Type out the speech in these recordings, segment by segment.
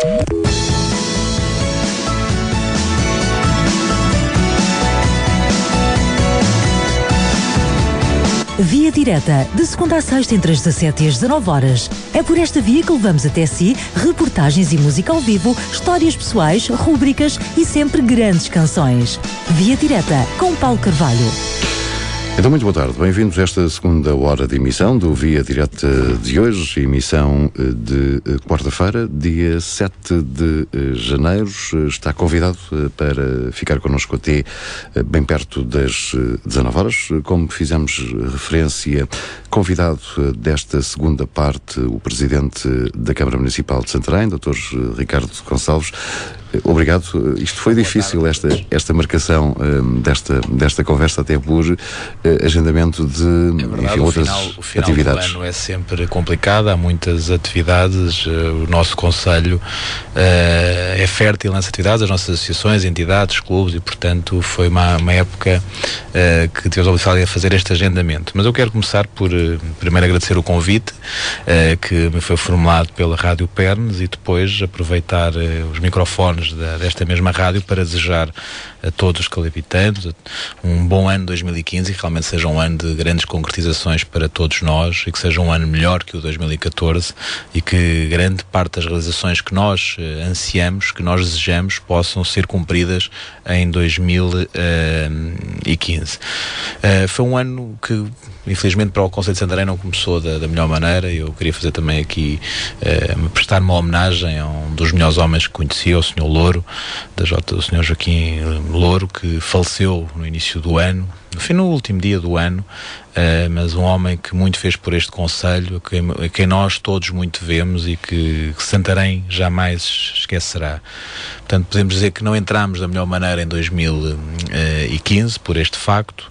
Via Direta, de segunda a sexta entre as 17 e as 19 horas. É por esta via que levamos até si reportagens e música ao vivo, histórias pessoais, rúbricas e sempre grandes canções. Via Direta, com Paulo Carvalho. Então, muito boa tarde. Bem-vindos a esta segunda hora de emissão do Via Direta de hoje, emissão de quarta-feira, dia 7 de janeiro. Está convidado para ficar connosco até bem perto das 19 horas. Como fizemos referência, convidado desta segunda parte, o Presidente da Câmara Municipal de Santarém, Dr. Ricardo Gonçalves. Obrigado. Isto foi difícil, esta marcação desta conversa, até por agendamento de outras atividades. O final do ano é sempre complicado, há muitas atividades, o nosso Conselho é fértil nessas atividades, as nossas associações, entidades, clubes, e portanto foi uma época que tivemos a oportunidade de fazer este agendamento. Mas eu quero começar por primeiro agradecer o convite que me foi formulado pela Rádio Pernes, e depois aproveitar os microfones desta mesma rádio para desejar a todos os calabitantes um bom ano 2015 e que realmente seja um ano de grandes concretizações para todos nós, e que seja um ano melhor que o 2014, e que grande parte das realizações que nós ansiamos, que nós desejamos, possam ser cumpridas em 2015. Foi um ano que, infelizmente, para o Conselho de Santarém não começou da melhor maneira. Eu queria fazer também aqui, prestar uma homenagem a um dos melhores homens que conheci, o Sr. Louro, o Sr. Joaquim Louro, que faleceu no início do ano, no último dia do ano, mas um homem que muito fez por este Conselho, a quem nós todos muito devemos e que Santarém jamais esquecerá. Portanto, podemos dizer que não entramos da melhor maneira em 2015 por este facto.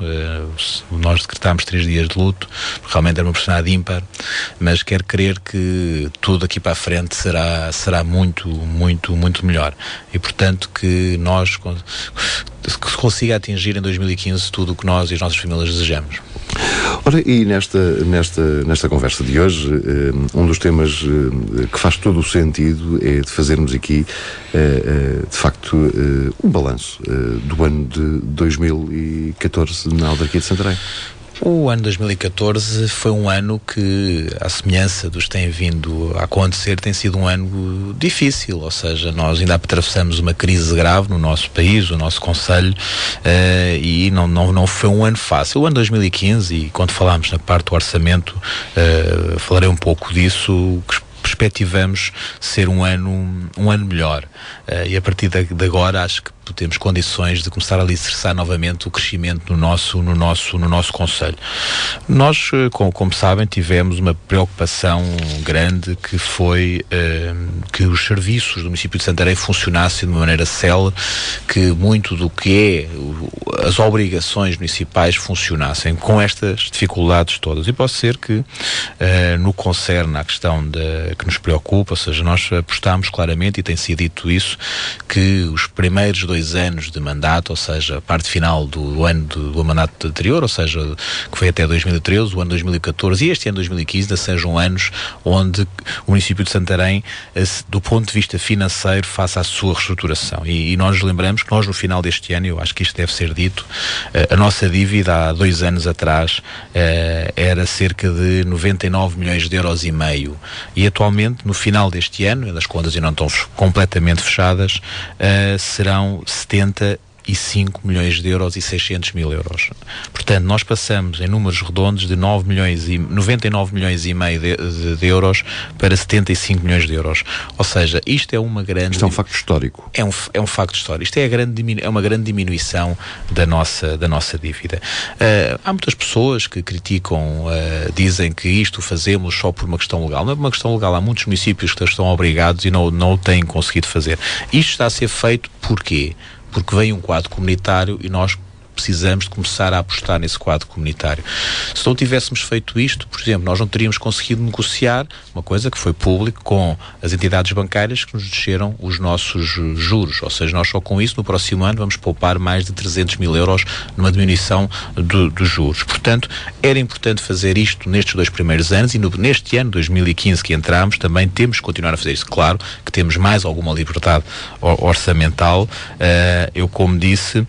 Nós decretámos 3 dias de luto, porque realmente era uma personalidade ímpar, mas quero crer que tudo aqui para a frente será muito, muito, muito melhor. E, portanto, que nós se consiga atingir em 2015 tudo o que nós e as nossas famílias desejamos. Ora, e nesta conversa de hoje, um dos temas que faz todo o sentido é de fazermos aqui, de facto, um balanço do ano de 2014 na autarquia de Santarém. O ano 2014 foi um ano que, à semelhança dos que têm vindo a acontecer, tem sido um ano difícil, ou seja, nós ainda atravessamos uma crise grave no nosso país, no nosso Conselho, e não foi um ano fácil. O ano 2015, e quando falámos na parte do orçamento, falarei um pouco disso, que perspectivamos ser um ano melhor, e a partir de agora acho que temos condições de começar a alicerçar novamente o crescimento no nosso Conselho. Nós, como sabem, tivemos uma preocupação grande, que foi que os serviços do município de Santarém funcionassem de uma maneira célere, que muito do que é as obrigações municipais funcionassem com estas dificuldades todas. E pode ser que no que concerne à questão que nos preocupa, ou seja, nós apostámos claramente, e tem sido dito isso, que os primeiros 2 anos de mandato, ou seja, a parte final do ano do mandato anterior, ou seja, que foi até 2013, o ano 2014 e este ano 2015, ainda sejam anos onde o município de Santarém, do ponto de vista financeiro, faça a sua reestruturação. E nós lembramos que nós, no final deste ano, eu acho que isto deve ser dito, a nossa dívida há 2 anos atrás era cerca de 99 milhões de euros e meio, e atualmente, no final deste ano, as contas ainda não estão completamente fechadas, serão 75 milhões de euros e 600 mil euros. Portanto, nós passamos em números redondos de 99 milhões e meio de euros para 75 milhões de euros. Ou seja, isto é uma grande... Isto é um facto histórico. É um facto histórico. Isto é uma grande diminuição da nossa dívida. Há muitas pessoas que criticam, dizem que isto fazemos só por uma questão legal. Não é por uma questão legal. Há muitos municípios que estão obrigados e não o têm conseguido fazer. Isto está a ser feito porquê? Porque veio um quadro comunitário e nós precisamos de começar a apostar nesse quadro comunitário. Se não tivéssemos feito isto, por exemplo, nós não teríamos conseguido negociar uma coisa que foi público com as entidades bancárias que nos desceram os nossos juros, ou seja, nós só com isso no próximo ano vamos poupar mais de 300 mil euros numa diminuição dos juros. Portanto, era importante fazer isto nestes 2 primeiros anos e neste ano, 2015, que entramos, também temos que continuar a fazer isso. Claro que temos mais alguma liberdade orçamental. Eu, como disse,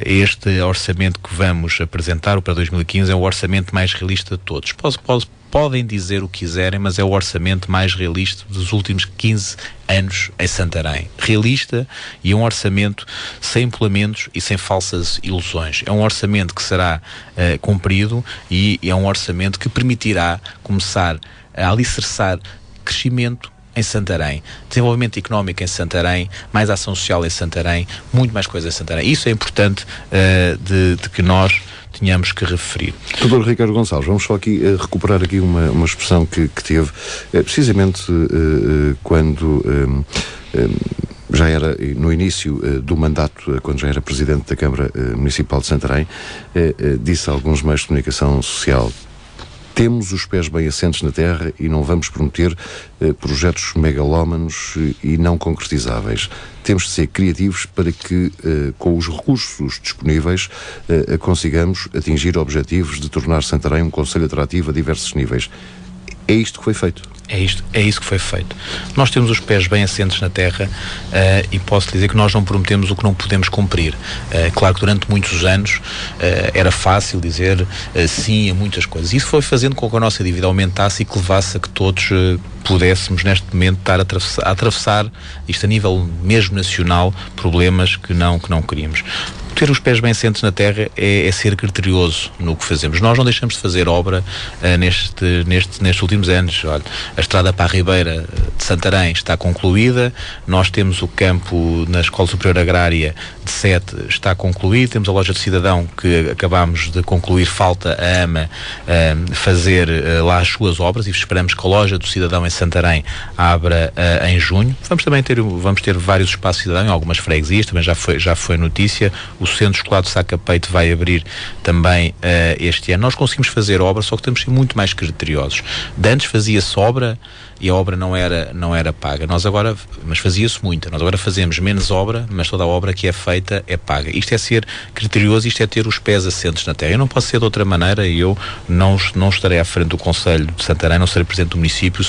este orçamento que vamos apresentar para 2015 é o orçamento mais realista de todos. Podem dizer o que quiserem, mas é o orçamento mais realista dos últimos 15 anos em Santarém. Realista e um orçamento sem empolamentos e sem falsas ilusões. É um orçamento que será cumprido e é um orçamento que permitirá começar a alicerçar crescimento em Santarém, desenvolvimento económico em Santarém, mais ação social em Santarém, muito mais coisas em Santarém. Isso é importante de que nós tínhamos que referir. Dr. Ricardo Gonçalves, vamos só aqui recuperar aqui uma expressão que teve precisamente quando já era no início do mandato, quando já era Presidente da Câmara Municipal de Santarém, disse a alguns meios de comunicação social: temos os pés bem assentes na terra e não vamos prometer projetos megalómanos e não concretizáveis. Temos de ser criativos para que, com os recursos disponíveis, consigamos atingir objetivos de tornar Santarém um concelho atrativo a diversos níveis. É isto que foi feito. É isso que foi feito. Nós temos os pés bem assentes na terra e posso dizer que nós não prometemos o que não podemos cumprir. Claro que durante muitos anos era fácil dizer sim a muitas coisas. Isso foi fazendo com que a nossa dívida aumentasse e que levasse a que todos pudéssemos neste momento estar a atravessar, isto a nível mesmo nacional, problemas que não queríamos. Ter os pés bem assentes na terra é ser criterioso no que fazemos. Nós não deixamos de fazer obra nestes últimos anos. Olha, a estrada para a Ribeira de Santarém está concluída, nós temos o campo na Escola Superior Agrária de Sete está concluído, temos a loja de cidadão que acabámos de concluir, falta a AMA fazer lá as suas obras e esperamos que a loja do cidadão em Santarém abra em junho. Vamos ter vários espaços de cidadão em algumas freguesias, também já foi notícia. O Centro Escolar de Sacapete vai abrir também este ano. Nós conseguimos fazer obra, só que temos que ser muito mais criteriosos. De antes fazia-se obra e a obra não era paga. Mas fazia-se muita. Nós agora fazemos menos obra, mas toda a obra que é feita é paga. Isto é ser criterioso, isto é ter os pés assentes na terra. Eu não posso ser de outra maneira e eu não estarei à frente do Conselho de Santarém, não serei Presidente do município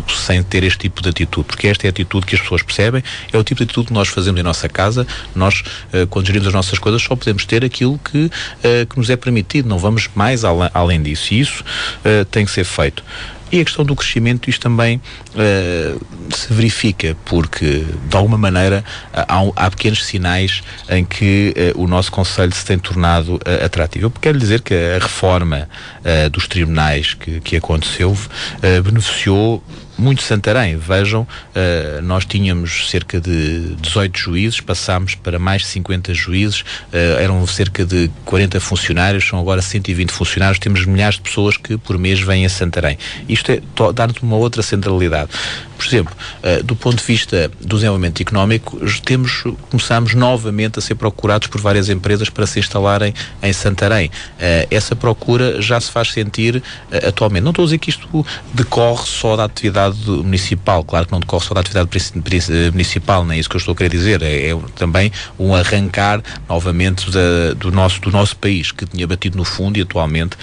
sem ter este tipo de atitude, porque esta é a atitude que as pessoas percebem, é o tipo de atitude que nós fazemos em nossa casa. Nós, quando gerimos as nossas coisas, só podemos ter aquilo que nos é permitido, não vamos mais além disso, e isso tem que ser feito. E a questão do crescimento, isto também se verifica, porque de alguma maneira há pequenos sinais em que o nosso concelho se tem tornado atrativo. Eu quero dizer que a reforma dos tribunais que aconteceu beneficiou muito Santarém. Vejam, nós tínhamos cerca de 18 juízes, passámos para mais de 50 juízes, eram cerca de 40 funcionários, são agora 120 funcionários, temos milhares de pessoas que por mês vêm a Santarém. Isto dá-nos uma outra centralidade. Por exemplo, do ponto de vista do desenvolvimento económico, começamos novamente a ser procurados por várias empresas para se instalarem em Santarém. Essa procura já se faz sentir atualmente. Não estou a dizer que isto decorre só da atividade municipal, claro que não decorre só da atividade municipal, nem é isso que eu estou a querer dizer, é também um arrancar novamente do nosso país, que tinha batido no fundo e atualmente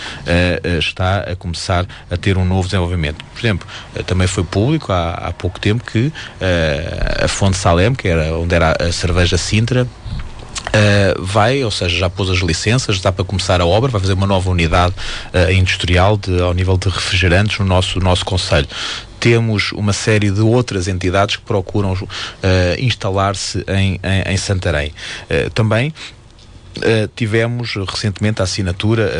está a começar a ter um novo desenvolvimento. Por exemplo, também foi público há pouco tempo que a Fonte Salem, que era onde era a cerveja Sintra, ou seja, já pôs as licenças, está para começar a obra, vai fazer uma nova unidade industrial ao nível de refrigerantes no nosso concelho. Temos uma série de outras entidades que procuram instalar-se em Santarém. Também tivemos recentemente a assinatura,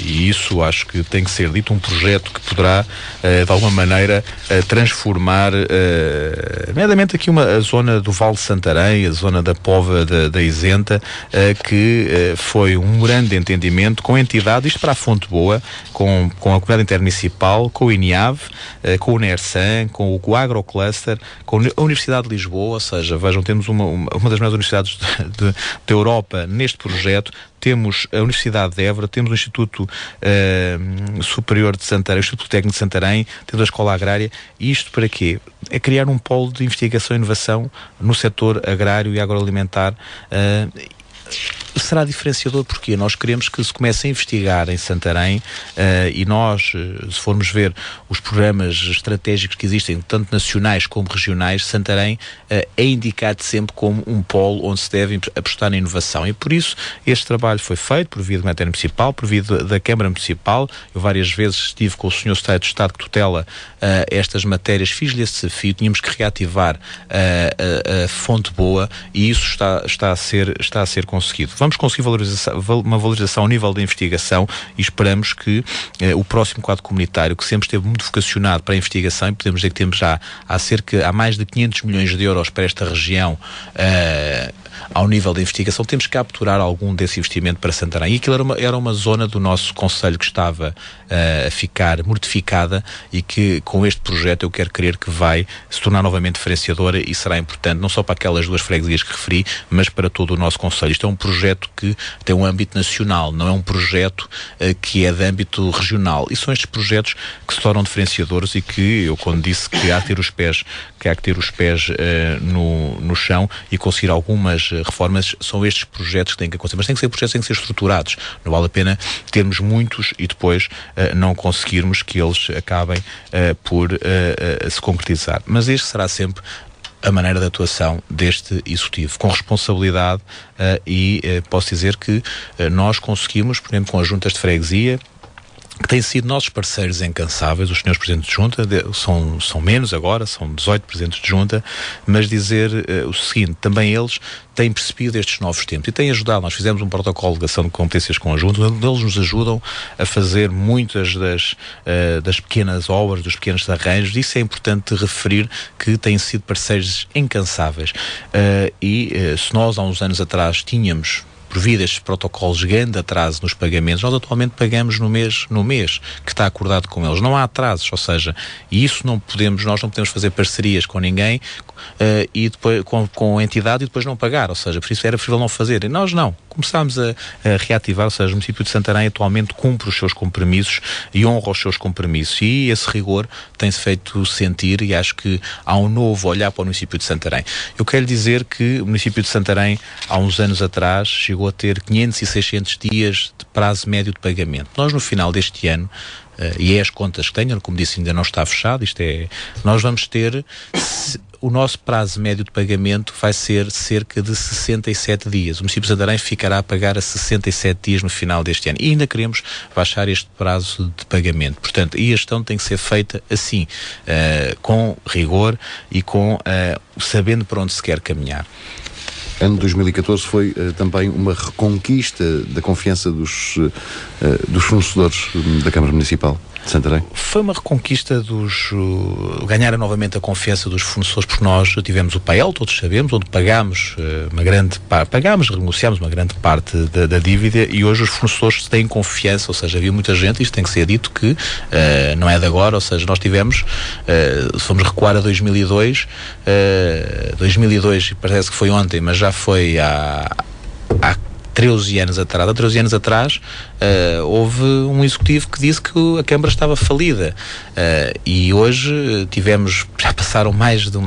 e isso acho que tem que ser dito, um projeto que poderá de alguma maneira transformar nomeadamente aqui a zona do Vale de Santarém, a zona da Póvoa da Isenta, que foi um grande entendimento com a entidade, isto para a Fonte Boa, com a Comunidade Intermunicipal, com o INIAV, com o NERSAN, com o Agrocluster, com a Universidade de Lisboa. Ou seja, vejam, temos uma das maiores universidades da Europa neste este projeto, temos a Universidade de Évora, temos o Instituto Superior de Santarém, o Instituto Técnico de Santarém, temos a Escola Agrária. E isto para quê? É criar um polo de investigação e inovação no setor agrário e agroalimentar. Será diferenciador porque nós queremos que se comece a investigar em Santarém e nós, se formos ver os programas estratégicos que existem, tanto nacionais como regionais, Santarém é indicado sempre como um polo onde se deve apostar na inovação. E por isso este trabalho foi feito por via do Matéria Municipal, por via da Câmara Municipal. Eu várias vezes estive com o Sr. Secretário de Estado que tutela estas matérias, fiz-lhe esse desafio, tínhamos que reativar a fonte boa e isso está a ser conseguido. Vamos conseguir uma valorização ao nível da investigação e esperamos que o próximo quadro comunitário, que sempre esteve muito vocacionado para a investigação, e podemos dizer que temos já há mais de 500 milhões de euros para esta região ao nível da investigação, temos que capturar algum desse investimento para Santarém. E aquilo era uma zona do nosso concelho que estava a ficar mortificada e que com este projeto eu quero crer que vai se tornar novamente diferenciadora e será importante não só para aquelas 2 freguesias que referi, mas para todo o nosso concelho. Isto é um projeto que tem um âmbito nacional, não é um projeto que é de âmbito regional. E são estes projetos que se tornam diferenciadores e que eu, quando disse que há que ter os pés no chão e conseguir algumas reformas, são estes projetos que têm que acontecer. Mas têm que ser projetos, têm que ser estruturados. Não vale a pena termos muitos e depois não conseguirmos que eles acabem por se concretizar. Mas este será sempre a maneira de atuação deste Executivo, com responsabilidade e posso dizer que nós conseguimos, por exemplo, com as juntas de freguesia, que têm sido nossos parceiros incansáveis, os senhores presidentes de junta, são menos agora, são 18 presidentes de junta, mas dizer o seguinte, também eles têm percebido estes novos tempos e têm ajudado. Nós fizemos um protocolo de ligação de competências conjunto, onde eles nos ajudam a fazer muitas das pequenas obras, dos pequenos arranjos. Isso é importante referir, que têm sido parceiros incansáveis. Se nós há uns anos atrás tínhamos, por via destes protocolos, grande atraso nos pagamentos, nós atualmente pagamos no mês que está acordado com eles. Não há atrasos, ou seja, e isso nós não podemos fazer parcerias com ninguém e depois com a entidade e depois não pagar, ou seja, por isso era preferível não fazer. E nós não. Começámos a reativar, ou seja, o município de Santarém atualmente cumpre os seus compromissos e honra os seus compromissos e esse rigor tem-se feito sentir e acho que há um novo olhar para o município de Santarém. Eu quero dizer que o município de Santarém, há uns anos atrás, chegou a ter 500 e 600 dias de prazo médio de pagamento. Nós, no final deste ano, e é as contas que tenho, como disse, ainda não está fechado, nós vamos ter, o nosso prazo médio de pagamento vai ser cerca de 67 dias. O município de Santarém ficará a pagar a 67 dias no final deste ano. E ainda queremos baixar este prazo de pagamento. Portanto, a gestão tem que ser feita assim, com rigor e sabendo para onde se quer caminhar. Ano 2014 foi também uma reconquista da confiança dos fornecedores da Câmara Municipal de Santarém? Foi uma reconquista ganhar novamente a confiança dos fornecedores, porque nós tivemos o PAEL, todos sabemos, onde pagámos renegociámos uma grande parte da dívida e hoje os fornecedores têm confiança, ou seja, havia muita gente, isto tem que ser dito, que não é de agora, ou seja, nós tivemos, se formos recuar a 2002, 2002 parece que foi ontem, mas já foi há 13 anos atrás. Há 13 anos atrás houve um executivo que disse que a Câmara estava falida e hoje já passaram mais de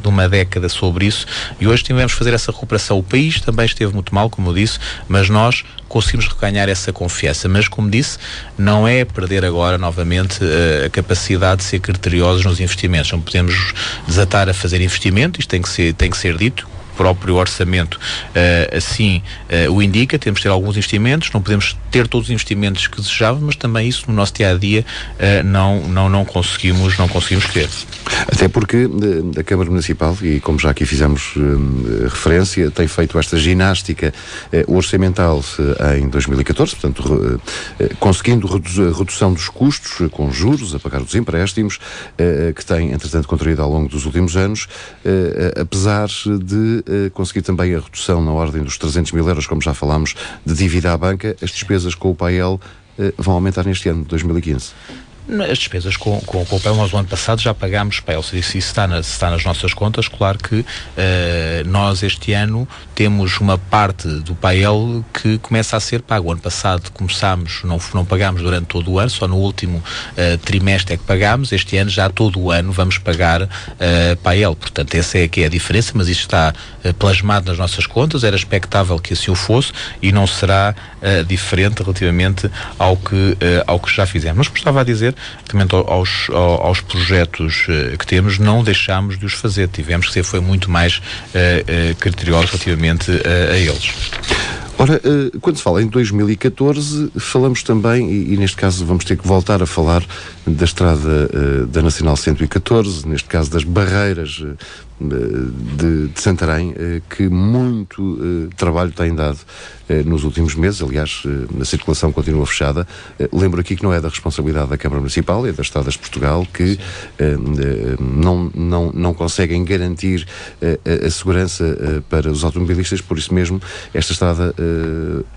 uma década sobre isso e hoje tivemos que fazer essa recuperação. O país também esteve muito mal, como eu disse, mas nós conseguimos reganhar essa confiança, mas como disse, não é perder agora novamente a capacidade de ser criteriosos nos investimentos. Não podemos desatar a fazer investimento, isto tem que ser dito. O próprio orçamento assim o indica, temos de ter alguns investimentos, não podemos ter todos os investimentos que desejávamos, mas também isso no nosso dia-a-dia não conseguimos ter. Até porque a Câmara Municipal, e como já aqui fizemos referência, tem feito esta ginástica orçamental em 2014, portanto conseguindo a redução dos custos com juros, a pagar os empréstimos, que tem entretanto contraído ao longo dos últimos anos, apesar de conseguir também a redução na ordem dos 300 mil euros, como já falámos, de dívida à banca. As despesas com o PAEL vão aumentar neste ano, 2015. As despesas com o PAEL, nós no ano passado já pagámos PAEL, isso está nas nossas contas. Claro que nós este ano temos uma parte do PAEL que começa a ser pago. O ano passado começámos, não pagámos durante todo o ano, só no último trimestre é que pagámos. Este ano já todo o ano vamos pagar PAEL, portanto essa é que é a diferença, mas isto está plasmado nas nossas contas, era expectável que assim o fosse e não será diferente relativamente ao que já fizemos. Mas gostava de dizer, relativamente aos projetos que temos, não deixámos de os fazer, tivemos que ser, foi muito mais criteriosos relativamente a eles. Ora, quando se fala em 2014, falamos também, e neste caso vamos ter que voltar a falar da estrada da Nacional 114, neste caso das barreiras de Santarém, que muito trabalho tem dado nos últimos meses. Aliás, a circulação continua fechada. Lembro aqui que não é da responsabilidade da Câmara Municipal, é das Estradas de Portugal, que não conseguem garantir a segurança para os automobilistas. Por isso mesmo, esta estrada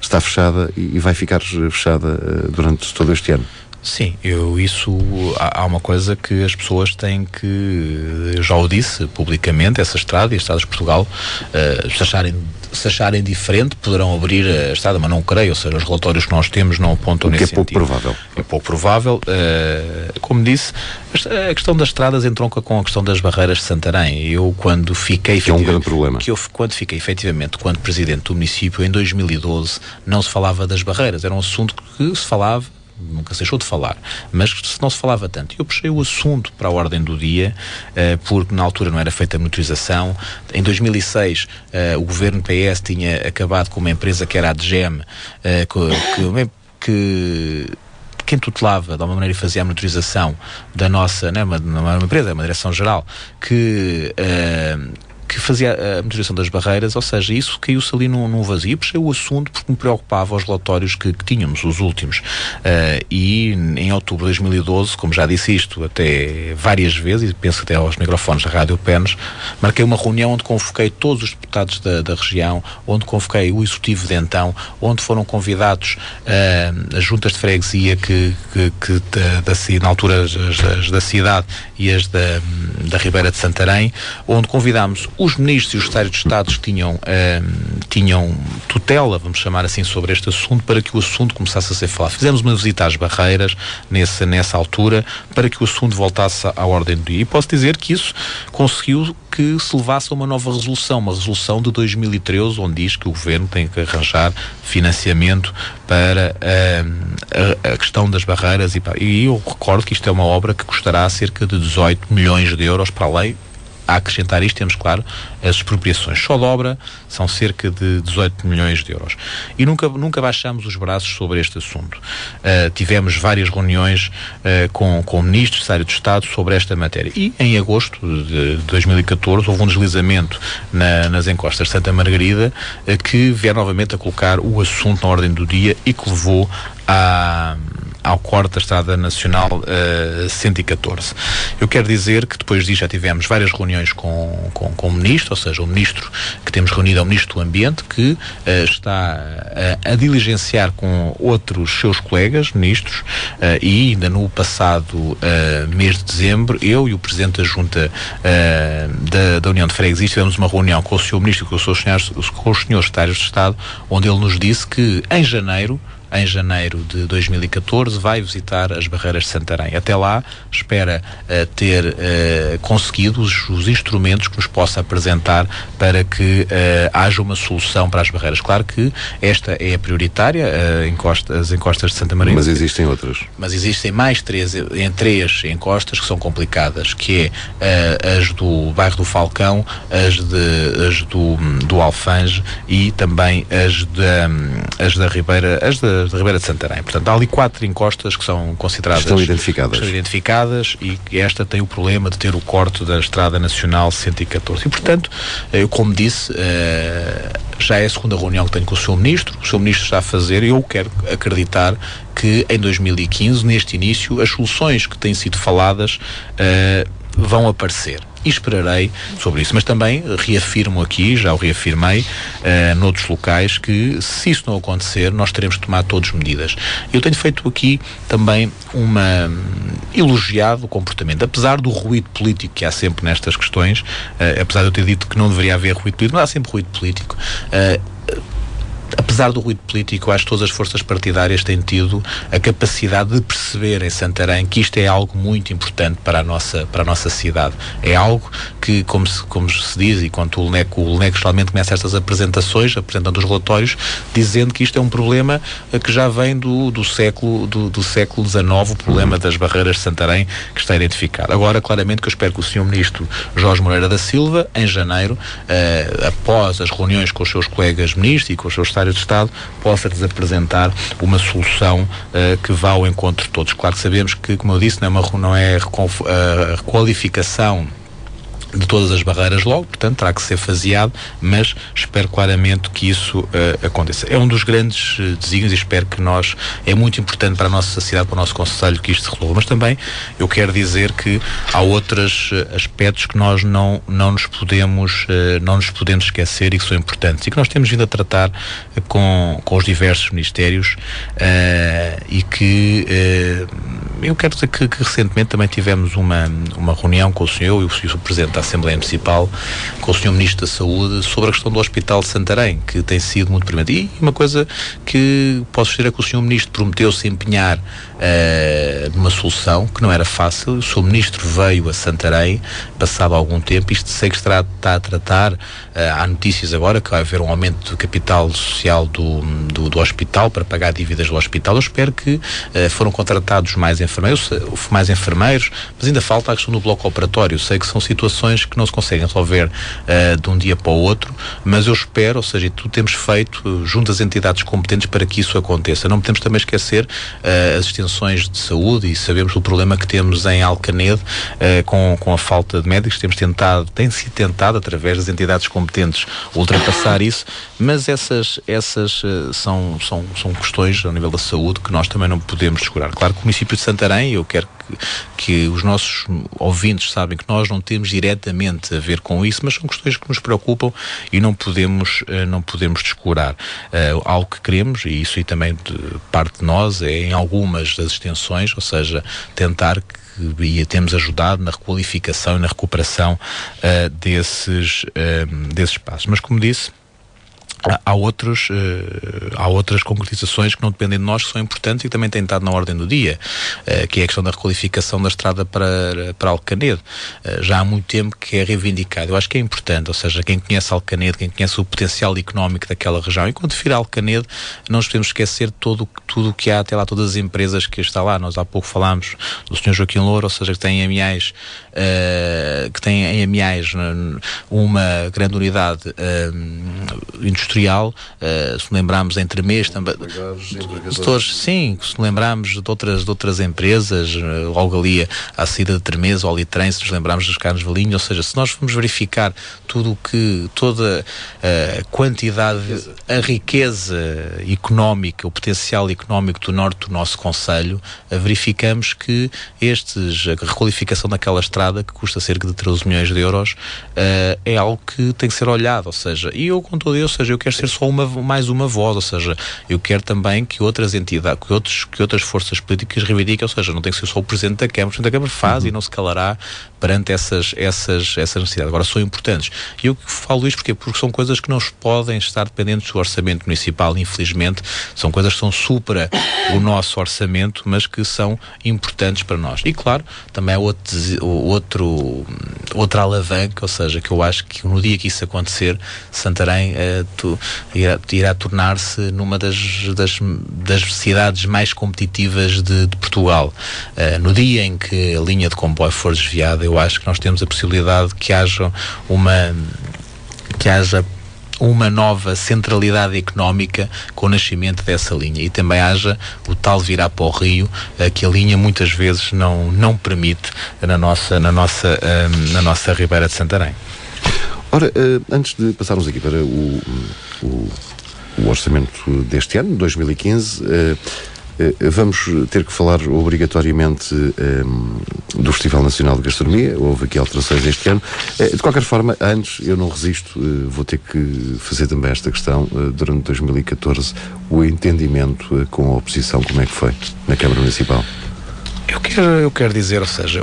está fechada e vai ficar fechada durante todo este ano. Sim, há uma coisa que as pessoas têm que, eu já o disse publicamente, essa estrada e as Estradas de Portugal, se acharem diferente, poderão abrir a estrada, mas não creio, ou seja, os relatórios que nós temos não apontam nesse sentido. É pouco provável. É pouco provável. Como disse, a questão das estradas entronca com a questão das barreiras de Santarém. Eu, quando fiquei... Que é um grande problema. Quando fiquei, efetivamente, quando presidente do município, em 2012, não se falava das barreiras. Era um assunto que se falava, nunca se deixou de falar, mas não se falava tanto. Eu puxei o assunto para a ordem do dia, porque na altura não era feita a monitorização. Em 2006, o governo PS tinha acabado com uma empresa que era a DGEM, que quem tutelava de alguma maneira e fazia a monitorização da nossa, não é uma empresa, é uma direção-geral, que fazia a monitorização das barreiras, ou seja, isso caiu-se ali num vazio. Puxei o assunto porque me preocupava os relatórios que tínhamos, os últimos. E em outubro de 2012, como já disse isto até várias vezes, e penso até aos microfones da Rádio Penas, marquei uma reunião onde convoquei todos os deputados da região, onde convoquei o executivo de então, onde foram convidados as juntas de freguesia na altura as da cidade e as da Ribeira de Santarém, onde convidámos os ministros e os secretários de Estado que tinham tutela, vamos chamar assim, sobre este assunto, para que o assunto começasse a ser falado. Fizemos uma visita às barreiras nessa altura, para que o assunto voltasse à ordem do dia. E posso dizer que isso conseguiu que se levasse a uma nova resolução, uma resolução de 2013, onde diz que o Governo tem que arranjar financiamento para a questão das barreiras. E eu recordo que isto é uma obra que custará cerca de 18 milhões de euros, para além. A acrescentar isto, temos, claro, as expropriações. Só de obra são cerca de 18 milhões de euros. E nunca baixamos os braços sobre este assunto. Tivemos várias reuniões com ministros, secretário de Estado sobre esta matéria. E em agosto de 2014 houve um deslizamento nas encostas de Santa Margarida, que vieram novamente a colocar o assunto na ordem do dia e que levou ao corte da Estrada Nacional 114. Eu quero dizer que depois disso já tivemos várias reuniões com o Ministro, ou seja, o Ministro que temos reunido é o Ministro do Ambiente, que está a diligenciar com outros seus colegas, ministros, e ainda no passado mês de dezembro, eu e o Presidente da Junta da União de Freguesias tivemos uma reunião com o Sr. Ministro e com os senhores secretários de Estado, onde ele nos disse que em janeiro de 2014 vai visitar as barreiras de Santarém. Até lá espera ter conseguido os instrumentos que nos possa apresentar para que haja uma solução para as barreiras. Claro que esta é a prioritária, as encostas de Santa Maria. Mas existem outras. Mas existem mais três encostas que são complicadas, que é as do bairro do Falcão, as do Alfange e também as da Ribeira de Santarém. Portanto, há ali 4 encostas que são consideradas... Estão identificadas e esta tem o problema de ter o corte da Estrada Nacional 114. E, portanto, eu, como disse, já é a segunda reunião que tenho com o Sr. Ministro. O Sr. Ministro está a fazer e eu quero acreditar que em 2015, neste início, as soluções que têm sido faladas vão aparecer. e esperarei sobre isso. Mas também reafirmo aqui, já o reafirmei, noutros locais, que se isso não acontecer, nós teremos que tomar todas medidas. Eu tenho feito aqui também elogiado o comportamento, apesar do ruído político que há sempre nestas questões, apesar de eu ter dito que não deveria haver ruído político, mas há sempre ruído político. Apesar do ruído político, acho que todas as forças partidárias têm tido a capacidade de perceber em Santarém que isto é algo muito importante para a nossa cidade. É algo que, como se diz, e quando o LNEC geralmente começa estas apresentações, apresentando os relatórios, dizendo que isto é um problema que já vem do século XIX, o problema das barreiras de Santarém, que está identificado. Agora, claramente que eu espero que o Sr. Ministro Jorge Moreira da Silva, em janeiro, após as reuniões com os seus colegas ministros e com os seus secretários de Estado, possa-lhes apresentar uma solução que vá ao encontro de todos. Claro que sabemos que, como eu disse, não é a requalificação de todas as barreiras logo, portanto terá que ser faseado, mas espero claramente que isso aconteça. É um dos grandes desígnios e espero que é muito importante para a nossa cidade, para o nosso concelho, que isto se resolva. Mas também eu quero dizer que há outros aspectos que nós não nos podemos esquecer e que são importantes e que nós temos vindo a tratar com os diversos ministérios e que eu quero dizer que recentemente também tivemos uma reunião com o senhor e o Presidente da Assembleia Municipal, com o Sr. Ministro da Saúde, sobre a questão do Hospital de Santarém, que tem sido muito premente. E uma coisa que posso dizer é que o Sr. Ministro prometeu-se empenhar numa solução que não era fácil. O Sr. Ministro veio a Santarém, passado algum tempo, isto sei que está a tratar, há notícias agora que vai haver um aumento do capital social do hospital para pagar dívidas do hospital. Eu espero que foram contratados mais enfermeiros, mas ainda falta a questão do bloco operatório. Sei que são situações que não se conseguem resolver de um dia para o outro, mas eu espero, ou seja, tudo temos feito junto às entidades competentes para que isso aconteça. Não podemos também esquecer as extensões de saúde e sabemos o problema que temos em Alcanede com a falta de médicos. Tem-se tentado através das entidades competentes ultrapassar isso, mas essas são questões ao nível da saúde que nós também não podemos descurar. Claro que o município de Santarém, eu quero que os nossos ouvintes sabem que nós não temos diretamente a ver com isso, mas são questões que nos preocupam e não podemos descurar. Algo que queremos, e isso também de parte de nós, é em algumas das extensões, ou seja, tentar e temos ajudado na requalificação e na recuperação desses espaços. Mas, como disse, há outras concretizações que não dependem de nós, que são importantes e que também têm estado na ordem do dia, que é a questão da requalificação da estrada para Alcanede. Já há muito tempo que é reivindicado. Eu acho que é importante, ou seja, quem conhece Alcanede, quem conhece o potencial económico daquela região, e quando vir a Alcanede, não nos podemos esquecer tudo o que há até lá, todas as empresas que estão lá. Nós há pouco falámos do Sr. Joaquim Louro, ou seja, que tem em Amiais uma grande unidade industrial. Se lembrarmos em Tremês também, se lembrarmos de outras empresas, logo ali à saída de Tremês ou Litrense, se nos lembrarmos dos Carnes Valinhos, ou seja, se nós formos verificar toda a quantidade, a riqueza económica, o potencial económico do norte do nosso concelho, verificamos que a requalificação daquela estrada, que custa cerca de 13 milhões de euros, é algo que tem que ser olhado, ou seja, e eu com todo isso, ou seja, eu quero ser só mais uma voz, ou seja, eu quero também que outras entidades, que outras forças políticas reivindiquem, ou seja, não tem que ser só o Presidente da Câmara. O Presidente da Câmara faz e não se calará perante essas necessidades. Agora, são importantes. E eu falo isto porque são coisas que não podem estar dependentes do orçamento municipal, infelizmente. São coisas que são supra o nosso orçamento, mas que são importantes para nós. E, claro, também há outra alavanca, ou seja, que eu acho que no dia que isso acontecer, Santarém irá tornar-se numa das cidades mais competitivas de Portugal. No dia em que a linha de comboio for desviada, eu acho que nós temos a possibilidade de que haja uma nova centralidade económica com o nascimento dessa linha, e também haja o tal virar para o Rio, que a linha muitas vezes não permite na nossa Ribeira de Santarém. Ora, antes de passarmos aqui para o orçamento deste ano, 2015, Vamos ter que falar obrigatoriamente do Festival Nacional de Gastronomia. Houve aqui alterações este ano. De qualquer forma, antes, eu não resisto, vou ter que fazer também esta questão. Durante 2014, o entendimento com a oposição, como é que foi na Câmara Municipal? Eu quero dizer, ou seja,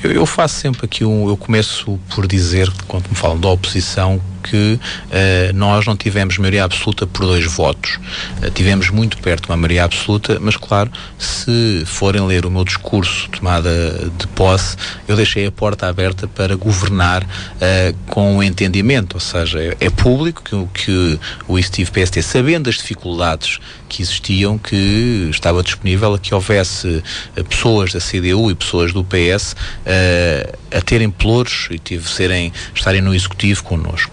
eu faço sempre aqui eu começo por dizer, quando me falam da oposição, que nós não tivemos maioria absoluta por 2 votos. Tivemos muito perto de uma maioria absoluta, mas claro, se forem ler o meu discurso de tomada de posse, eu deixei a porta aberta para governar com o entendimento, ou seja, é público que o executivo PSD, sabendo das dificuldades que existiam, que estava disponível a que houvesse pessoas da CDU e pessoas do PS a terem pelouros e estarem no executivo connosco.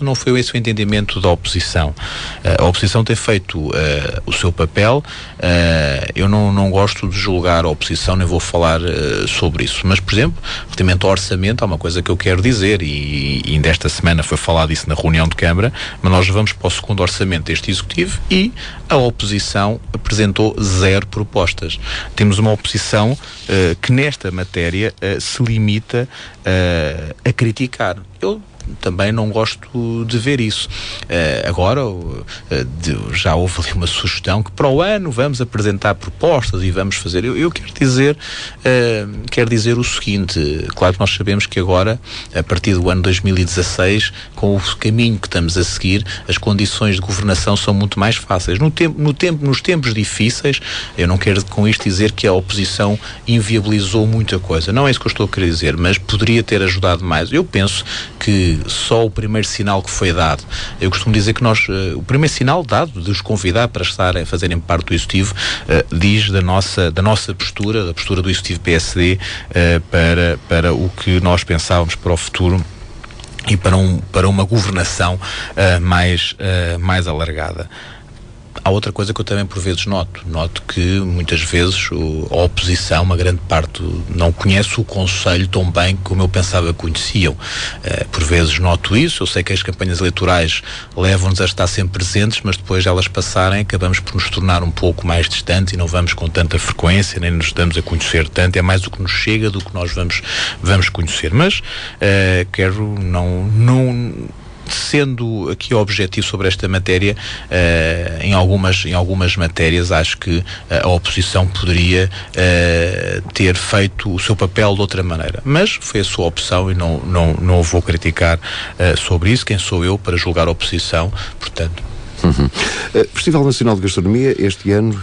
Não foi esse o entendimento da oposição. A oposição tem feito o seu papel. Eu não gosto de julgar a oposição, nem vou falar sobre isso. Mas, por exemplo, relativamente ao orçamento, há uma coisa que eu quero dizer, e ainda esta semana foi falado isso na reunião de Câmara, mas nós vamos para o segundo orçamento deste Executivo e a oposição apresentou 0 propostas. Temos uma oposição que nesta matéria se limita a criticar. Eu também não gosto de ver isso. Agora já houve ali uma sugestão que para o ano vamos apresentar propostas e vamos fazer. Eu quero dizer o seguinte: claro que nós sabemos que agora, a partir do ano 2016, com o caminho que estamos a seguir, as condições de governação são muito mais fáceis. Nos tempos difíceis, eu não quero com isto dizer que a oposição inviabilizou muita coisa. Não é isso que eu estou a querer dizer, mas poderia ter ajudado mais. Eu penso que só o primeiro sinal que foi dado, eu costumo dizer que o primeiro sinal dado de os convidar para fazerem parte do Executivo, diz da nossa postura, da postura do Executivo PSD para o que nós pensávamos para o futuro e para uma governação mais alargada. Há outra coisa que eu também por vezes noto que muitas vezes a oposição, uma grande parte, não conhece o Conselho tão bem como eu pensava que conheciam. Por vezes noto isso. Eu sei que as campanhas eleitorais levam-nos a estar sempre presentes, mas depois de elas passarem acabamos por nos tornar um pouco mais distantes e não vamos com tanta frequência, nem nos damos a conhecer tanto. É mais o que nos chega do que nós vamos conhecer. Mas quero não sendo aqui objetivo sobre esta matéria, em algumas matérias acho que a oposição poderia ter feito o seu papel de outra maneira, mas foi a sua opção e não o vou criticar sobre isso. Quem sou eu para julgar a oposição? Portanto, Festival Nacional de Gastronomia, este ano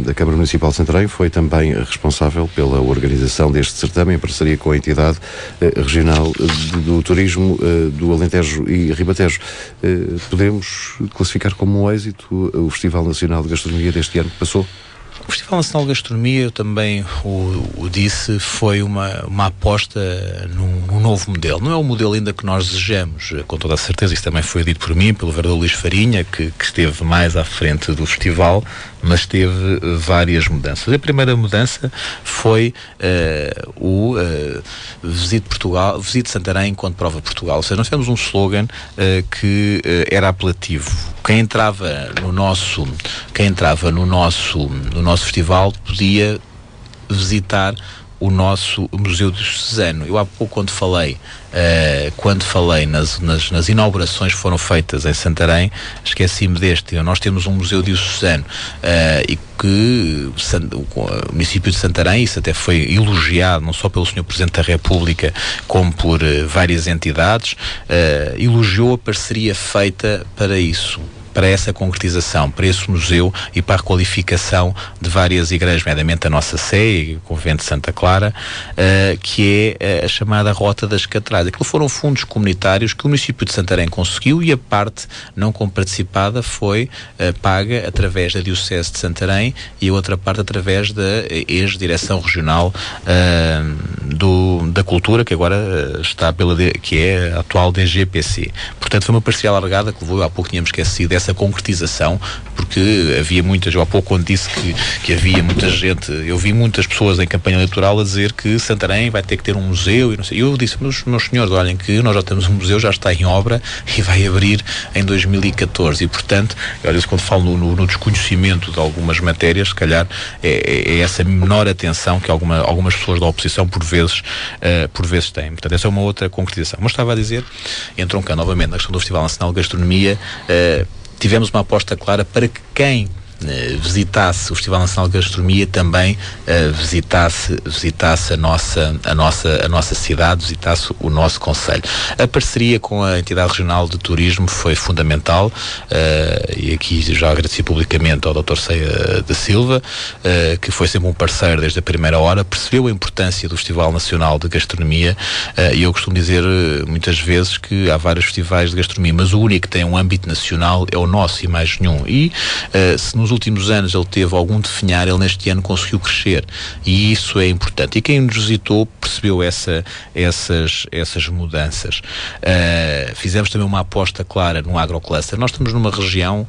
a Câmara Municipal de Santarém foi também responsável pela organização deste certame em parceria com a entidade regional do turismo do Alentejo e Ribatejo. Podemos classificar como um êxito o Festival Nacional de Gastronomia deste ano que passou? O Festival Nacional de Gastronomia, eu também o disse, foi uma aposta num novo modelo. Não é o modelo ainda que nós desejamos, com toda a certeza. Isso também foi dito por mim, pelo vereador Luís Farinha, que esteve mais à frente do festival, mas teve várias mudanças. A primeira mudança foi o Visite Santarém enquanto prova Portugal. Ou seja, nós temos um slogan que era apelativo. Quem entrava no nosso festival podia visitar o nosso Museu Diocesano. Eu há pouco, quando falei nas inaugurações que foram feitas em Santarém, esqueci-me deste. Nós temos um Museu Diocesano e que o município de Santarém, isso até foi elogiado não só pelo Sr. Presidente da República como por várias entidades, elogiou a parceria feita para isso, para essa concretização, para esse museu e para a requalificação de várias igrejas, nomeadamente a nossa Sé e o Convento de Santa Clara, que é a chamada Rota das Catedrais. Aquilo foram fundos comunitários que o município de Santarém conseguiu e a parte não comparticipada foi paga através da Diocese de Santarém e a outra parte através da ex-Direção Regional da Cultura, que agora está que é a atual DGPC. Portanto, foi uma parceria alargada que levou, há pouco tínhamos esquecido dessa essa concretização, porque havia muitas, eu há pouco quando disse que havia muita gente, eu vi muitas pessoas em campanha eleitoral a dizer que Santarém vai ter que ter um museu e não sei. Eu disse, meus senhores, olhem que nós já temos um museu, já está em obra e vai abrir em 2014 e, portanto, olha, quando falo no desconhecimento de algumas matérias, se calhar é essa menor atenção que algumas pessoas da oposição por vezes têm. Portanto, essa é uma outra concretização. Mas estava a dizer, entroncando novamente na questão do Festival Nacional de Gastronomia, tivemos uma aposta clara para que quem visitasse o Festival Nacional de Gastronomia também visitasse a nossa cidade, visitasse o nosso concelho. A parceria com a entidade regional de turismo foi fundamental, e aqui já agradeci publicamente ao Dr. Ceia da Silva, que foi sempre um parceiro desde a primeira hora, percebeu a importância do Festival Nacional de Gastronomia, e eu costumo dizer muitas vezes que há vários festivais de gastronomia, mas o único que tem um âmbito nacional é o nosso e mais nenhum. E se nos últimos anos ele teve algum definhar, ele neste ano conseguiu crescer e isso é importante. E quem nos visitou percebeu essas mudanças. Fizemos também uma aposta clara no agrocluster. Nós estamos numa região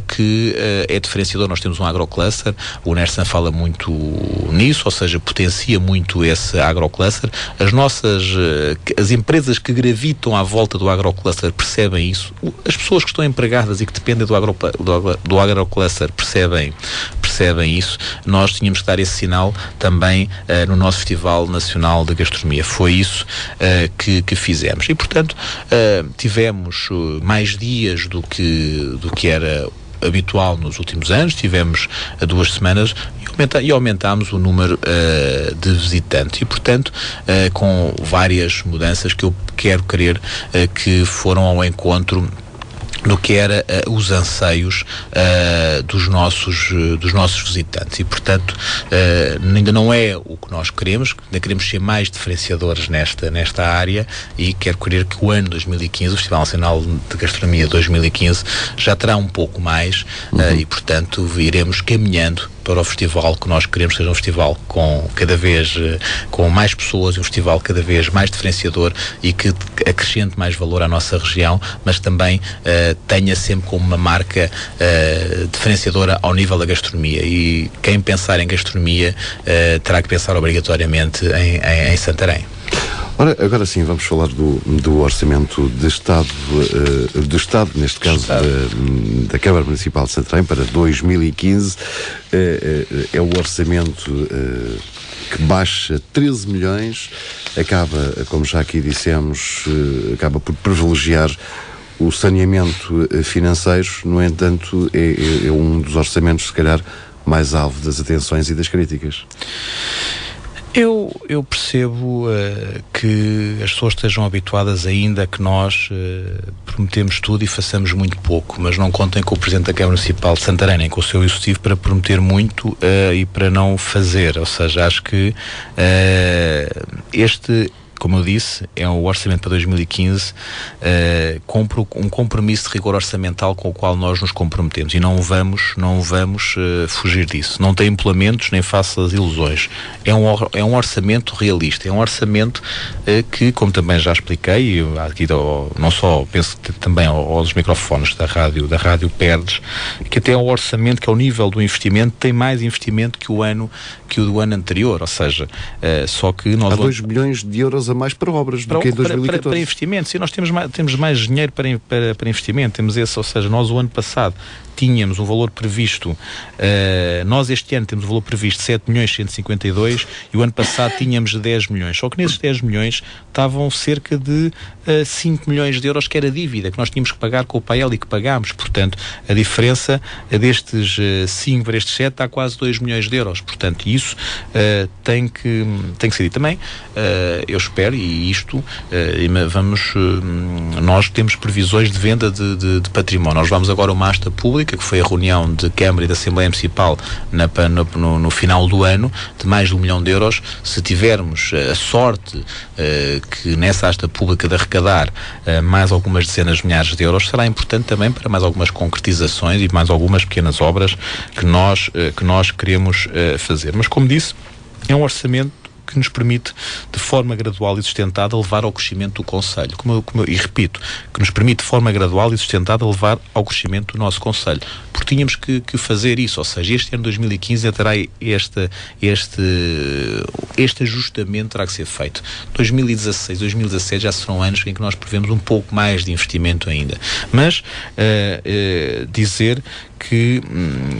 que é diferenciador. Nós temos um agrocluster, o Nersan fala muito nisso, ou seja, potencia muito esse agrocluster. As empresas que gravitam à volta do agrocluster percebem isso. As pessoas que estão empregadas e que dependem do agrocluster percebem isso. Nós tínhamos que dar esse sinal também no nosso Festival Nacional de Gastronomia. Foi isso que fizemos. E, portanto, tivemos mais dias do que era habitual nos últimos anos. Tivemos 2 semanas e aumentámos o número de visitantes. E, portanto, com várias mudanças que eu quero crer que foram ao encontro do que era os anseios dos nossos visitantes. E, portanto, ainda não é o que nós queremos, ainda queremos ser mais diferenciadores nesta área e quero crer que o ano 2015, o Festival Nacional de Gastronomia 2015, já terá um pouco mais e, portanto, iremos caminhando para o festival que nós queremos que seja um festival com mais pessoas, um festival cada vez mais diferenciador e que acrescente mais valor à nossa região, mas também tenha sempre como uma marca diferenciadora ao nível da gastronomia. E quem pensar em gastronomia terá que pensar obrigatoriamente em Santarém. Ora, agora sim, vamos falar do orçamento de Estado, neste caso da Câmara Municipal de Santarém para 2015. É o orçamento que baixa 13 milhões, acaba, como já aqui dissemos, acaba por privilegiar o saneamento financeiro. No entanto, é um dos orçamentos, se calhar, mais alvo das atenções e das críticas. Eu percebo que as pessoas estejam habituadas ainda a que nós prometemos tudo e façamos muito pouco, mas não contem com o Presidente da Câmara Municipal de Santarém, nem com o seu Executivo para prometer muito e para não fazer. Ou seja, acho que como eu disse, é um orçamento para 2015, um compromisso de rigor orçamental com o qual nós nos comprometemos e não vamos fugir disso. Não tem implementos nem falsas ilusões. É um orçamento realista, é um orçamento que, como também já expliquei, aqui não só, penso também aos microfones da Rádio Perdes, que até é um orçamento que ao nível do investimento tem mais investimento que o do ano anterior, ou seja, só que nós... Há 2 bilhões de euros a mais para obras do que em 2014. Para investimentos, e nós temos mais dinheiro para investimento, temos esse, ou seja, nós o ano passado tínhamos um valor previsto, nós este ano temos um valor previsto de 7.152.000 e o ano passado tínhamos 10 milhões, só que nesses 10 milhões estavam cerca de 5 milhões de euros que era dívida, que nós tínhamos que pagar com o PAEL e que pagámos, portanto a diferença destes 5 para estes 7 está quase 2 milhões de euros, portanto isso tem que ser dito também. Eu espero, e isto nós temos previsões de venda de património. Nós vamos agora a uma asta pública, que foi a reunião de Câmara e da Assembleia Municipal no final do ano, de mais de 1 milhão de euros. Se tivermos a sorte que nessa asta pública de arrecadar mais algumas dezenas de milhares de euros, será importante também para mais algumas concretizações e mais algumas pequenas obras que nós queremos fazer. Mas, como disse, é um orçamento que nos permite, de forma gradual e sustentada, levar ao crescimento do concelho. E repito, que nos permite, de forma gradual e sustentada, levar ao crescimento do nosso concelho. Porque tínhamos que fazer isso, ou seja, este ano 2015 terá este ajustamento terá que ser feito. 2016, 2017 já serão anos em que nós prevemos um pouco mais de investimento ainda. Mas dizer que,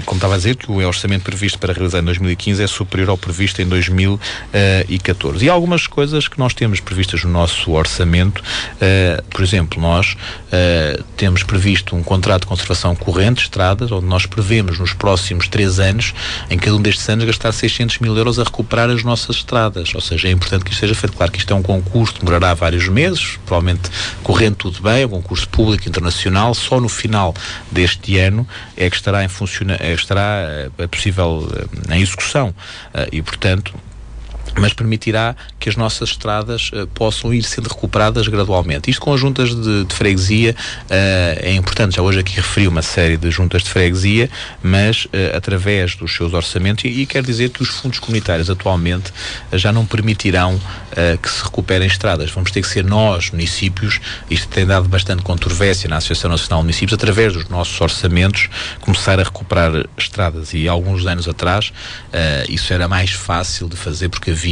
como estava a dizer, que o orçamento previsto para realizar em 2015 é superior ao previsto em 2014. E há algumas coisas que nós temos previstas no nosso orçamento. Por exemplo, nós temos previsto um contrato de conservação corrente de estradas, onde nós prevemos nos próximos 3 anos, em cada um destes anos, gastar 600 mil euros a recuperar as nossas estradas. Ou seja, é importante que isto seja feito. Claro que isto é um concurso que demorará vários meses, provavelmente correndo tudo bem, é um concurso público internacional. Só no final deste ano é que estará possível em execução e, portanto, mas permitirá que as nossas estradas possam ir sendo recuperadas gradualmente. Isto com as juntas de freguesia é importante. Já hoje aqui referi uma série de juntas de freguesia, mas através dos seus orçamentos, e quer dizer que os fundos comunitários atualmente já não permitirão que se recuperem estradas. Vamos ter que ser nós, municípios, isto tem dado bastante controvérsia na Associação Nacional de Municípios, através dos nossos orçamentos, começar a recuperar estradas. E alguns anos atrás isso era mais fácil de fazer porque havia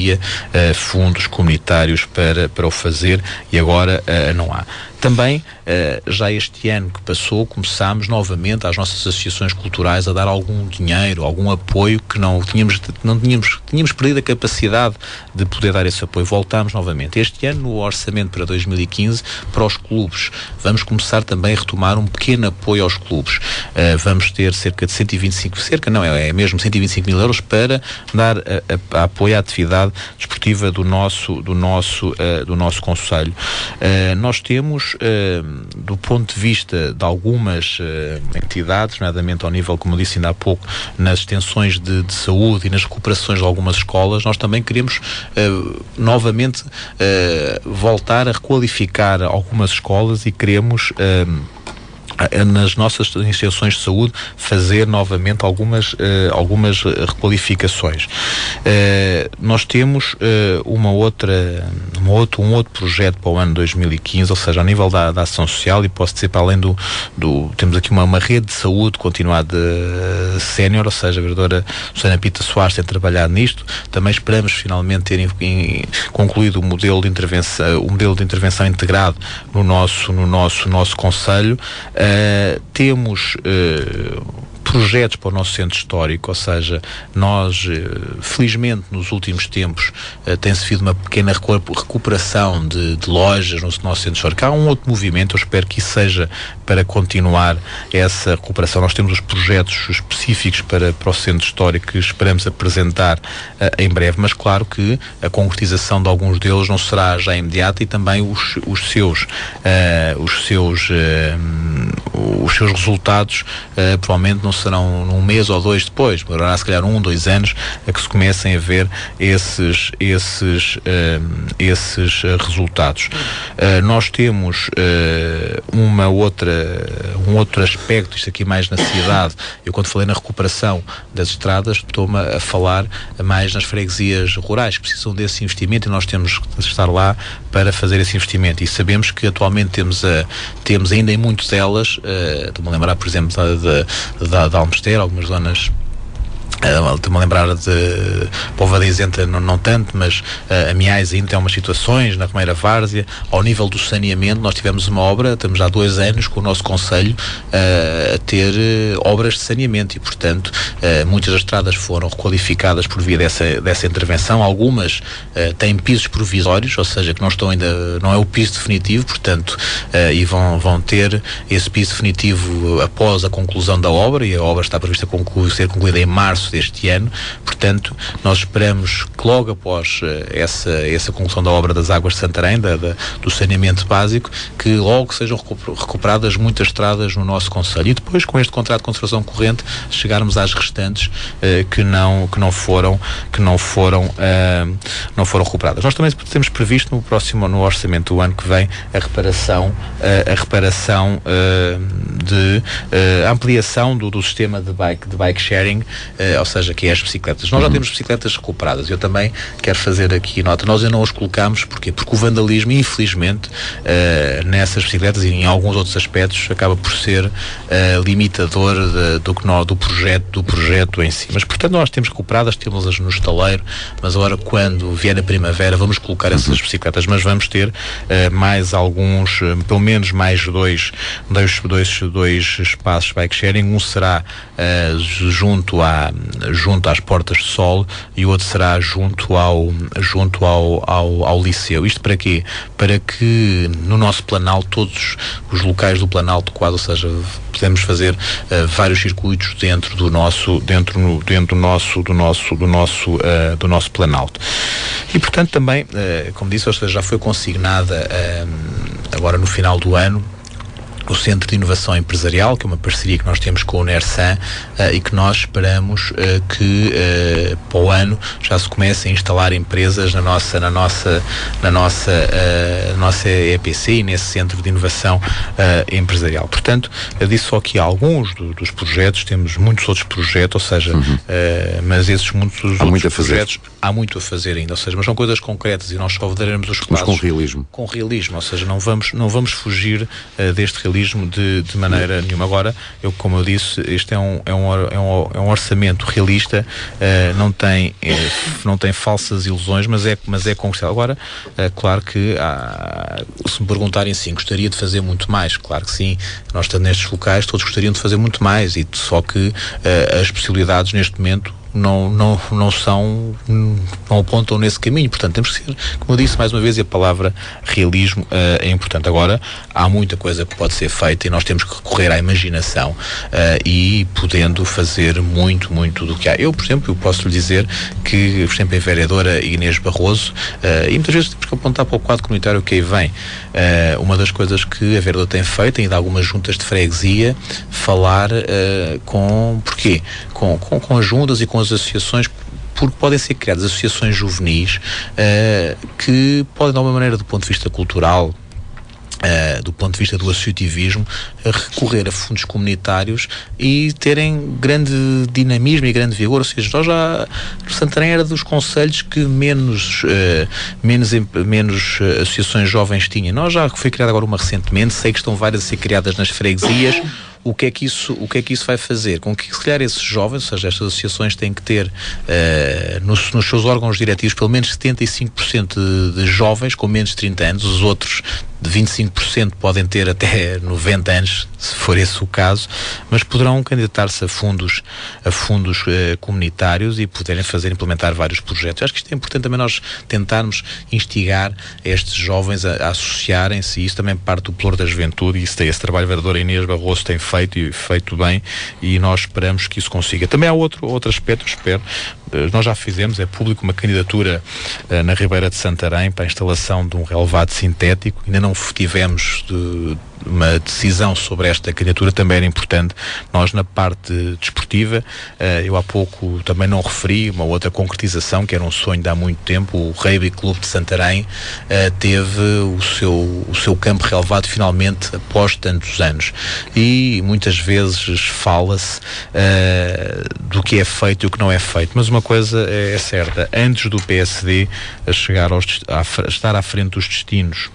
fundos comunitários para o fazer, e agora não há. Também, já este ano que passou, começámos novamente às nossas associações culturais a dar algum dinheiro, algum apoio que tínhamos perdido a capacidade de poder dar esse apoio. Voltámos novamente. Este ano, no orçamento para 2015, para os clubes, vamos começar também a retomar um pequeno apoio aos clubes. Vamos ter cerca de 125 mil euros para dar apoio à atividade desportiva do nosso concelho. Nós temos, do ponto de vista de algumas entidades, nomeadamente ao nível, como eu disse ainda há pouco, nas extensões de saúde e nas recuperações de algumas escolas, nós também queremos novamente voltar a requalificar algumas escolas e queremos nas nossas instituições de saúde fazer novamente algumas requalificações. Nós temos um outro projeto para o ano 2015, ou seja, a nível da ação social, e posso dizer, para além temos aqui uma rede de saúde continuada sénior, ou seja, a vereadora Susana Pita Soares tem trabalhado nisto. Também esperamos finalmente ter concluído o modelo de intervenção integrado no nosso concelho. Temos projetos para o nosso centro histórico, ou seja, nós, felizmente, nos últimos tempos, tem-se feito uma pequena recuperação de lojas no nosso centro histórico. Há um outro movimento, eu espero que isso seja para continuar essa recuperação. Nós temos os projetos específicos para o centro histórico que esperamos apresentar em breve, mas claro que a concretização de alguns deles não será já imediata, e também os seus resultados provavelmente não serão num mês ou dois depois, demorará se calhar 1, 2 anos a que se comecem a ver esses resultados. Nós temos um outro aspecto, isto aqui mais na cidade. Eu, quando falei na recuperação das estradas, estou-me a falar mais nas freguesias rurais, que precisam desse investimento, e nós temos que estar lá para fazer esse investimento, e sabemos que atualmente temos ainda em muitas delas, estou-me a lembrar, por exemplo, da Almester, algumas zonas. Estou-me a lembrar de Póvoa da Isenta, não tanto, mas a Miais ainda tem umas situações, na Romeira Várzea. Ao nível do saneamento, nós tivemos uma obra, estamos há 2 anos com o nosso concelho a ter obras de saneamento, e portanto muitas das estradas foram requalificadas por via dessa intervenção. Algumas têm pisos provisórios, ou seja, que não é o piso definitivo, portanto, e vão ter esse piso definitivo após a conclusão da obra, e a obra está prevista ser concluída em março deste ano. Portanto, nós esperamos que logo após essa conclusão da obra das águas de Santarém, do saneamento básico, que logo sejam recuperadas muitas estradas no nosso concelho, e depois, com este contrato de conservação corrente, chegarmos às restantes que não foram recuperadas. Nós também temos previsto no orçamento do ano que vem a reparação de ampliação do sistema de bike sharing ou seja, que é as bicicletas. Nós já temos bicicletas recuperadas. Eu também quero fazer aqui nota. Nós ainda não as colocámos, porquê? Porque o vandalismo, infelizmente, nessas bicicletas e em alguns outros aspectos, acaba por ser limitador do projeto em si. Mas, portanto, nós temos recuperadas, temos-las no estaleiro, mas agora, quando vier a primavera, vamos colocar essas bicicletas, mas vamos ter mais alguns, pelo menos mais dois espaços bike sharing. Um será junto às Portas de Sol e o outro será junto ao Liceu. Isto para quê? Para que no nosso Planalto, todos os locais do Planalto quase, ou seja, podemos fazer vários circuitos dentro do nosso Planalto. E, portanto, também, como disse, ou seja, já foi consignada agora no final do ano o Centro de Inovação Empresarial, que é uma parceria que nós temos com o NERSAN, e que nós esperamos que para o ano já se comece a instalar empresas na nossa EPC e nesse Centro de Inovação Empresarial. Portanto, eu disse só aqui alguns dos projetos, temos muitos outros projetos, ou seja, mas esses muitos outros projetos há muito a fazer ainda, ou seja, mas são coisas concretas e nós só daremos os passos com realismo, ou seja, não vamos fugir deste realismo de maneira nenhuma. Agora, como eu disse, este é um orçamento realista, não tem falsas ilusões, mas é comercial. Agora, claro que se me perguntarem sim, gostaria de fazer muito mais, claro que sim, nós estamos nestes locais, todos gostariam de fazer muito mais, e só que as possibilidades neste momento não apontam nesse caminho. Portanto, temos que ser, como eu disse mais uma vez, e a palavra realismo é importante. Agora, há muita coisa que pode ser feita e nós temos que recorrer à imaginação e podendo fazer muito do que há. Eu, por exemplo, posso lhe dizer que, por exemplo, a vereadora Inês Barroso, e muitas vezes temos que apontar para o quadro comunitário que aí vem. Uma das coisas que a vereadora tem feito, ainda algumas juntas de freguesia, falar porquê? Com as juntas e com as associações, porque podem ser criadas associações juvenis que podem, de alguma maneira, do ponto de vista cultural, do ponto de vista do associativismo, recorrer a fundos comunitários e terem grande dinamismo e grande vigor. Ou seja, nós já, Santarém era dos concelhos que menos associações jovens tinha. Nós já foi criada agora uma recentemente, sei que estão várias a ser criadas nas freguesias. O que é que isso vai fazer? Com que, se calhar, esses jovens, ou seja, estas associações têm que ter nos seus órgãos diretivos pelo menos 75% de jovens com menos de 30 anos, os outros de 25% podem ter até 90 anos, se for esse o caso, mas poderão candidatar-se a fundos comunitários e poderem implementar vários projetos. Eu acho que isto é importante também, nós tentarmos instigar estes jovens a associarem-se, e isso também parte do Pelouro da Juventude, e esse trabalho a vereadora Inês Barroso tem feito e feito bem, e nós esperamos que isso consiga. Também há outro aspecto, nós já fizemos, é público, uma candidatura na Ribeira de Santarém para a instalação de um relevado sintético. Ainda não tivemos uma decisão sobre esta candidatura, também era importante. Nós, na parte desportiva, eu há pouco também não referi uma outra concretização, que era um sonho de há muito tempo. O Rugby Clube de Santarém teve o seu campo relevado finalmente após tantos anos, e muias vezes fala-se do que é feito e o que não é feito, mas uma coisa é certa: antes do PSD estar à frente dos destinos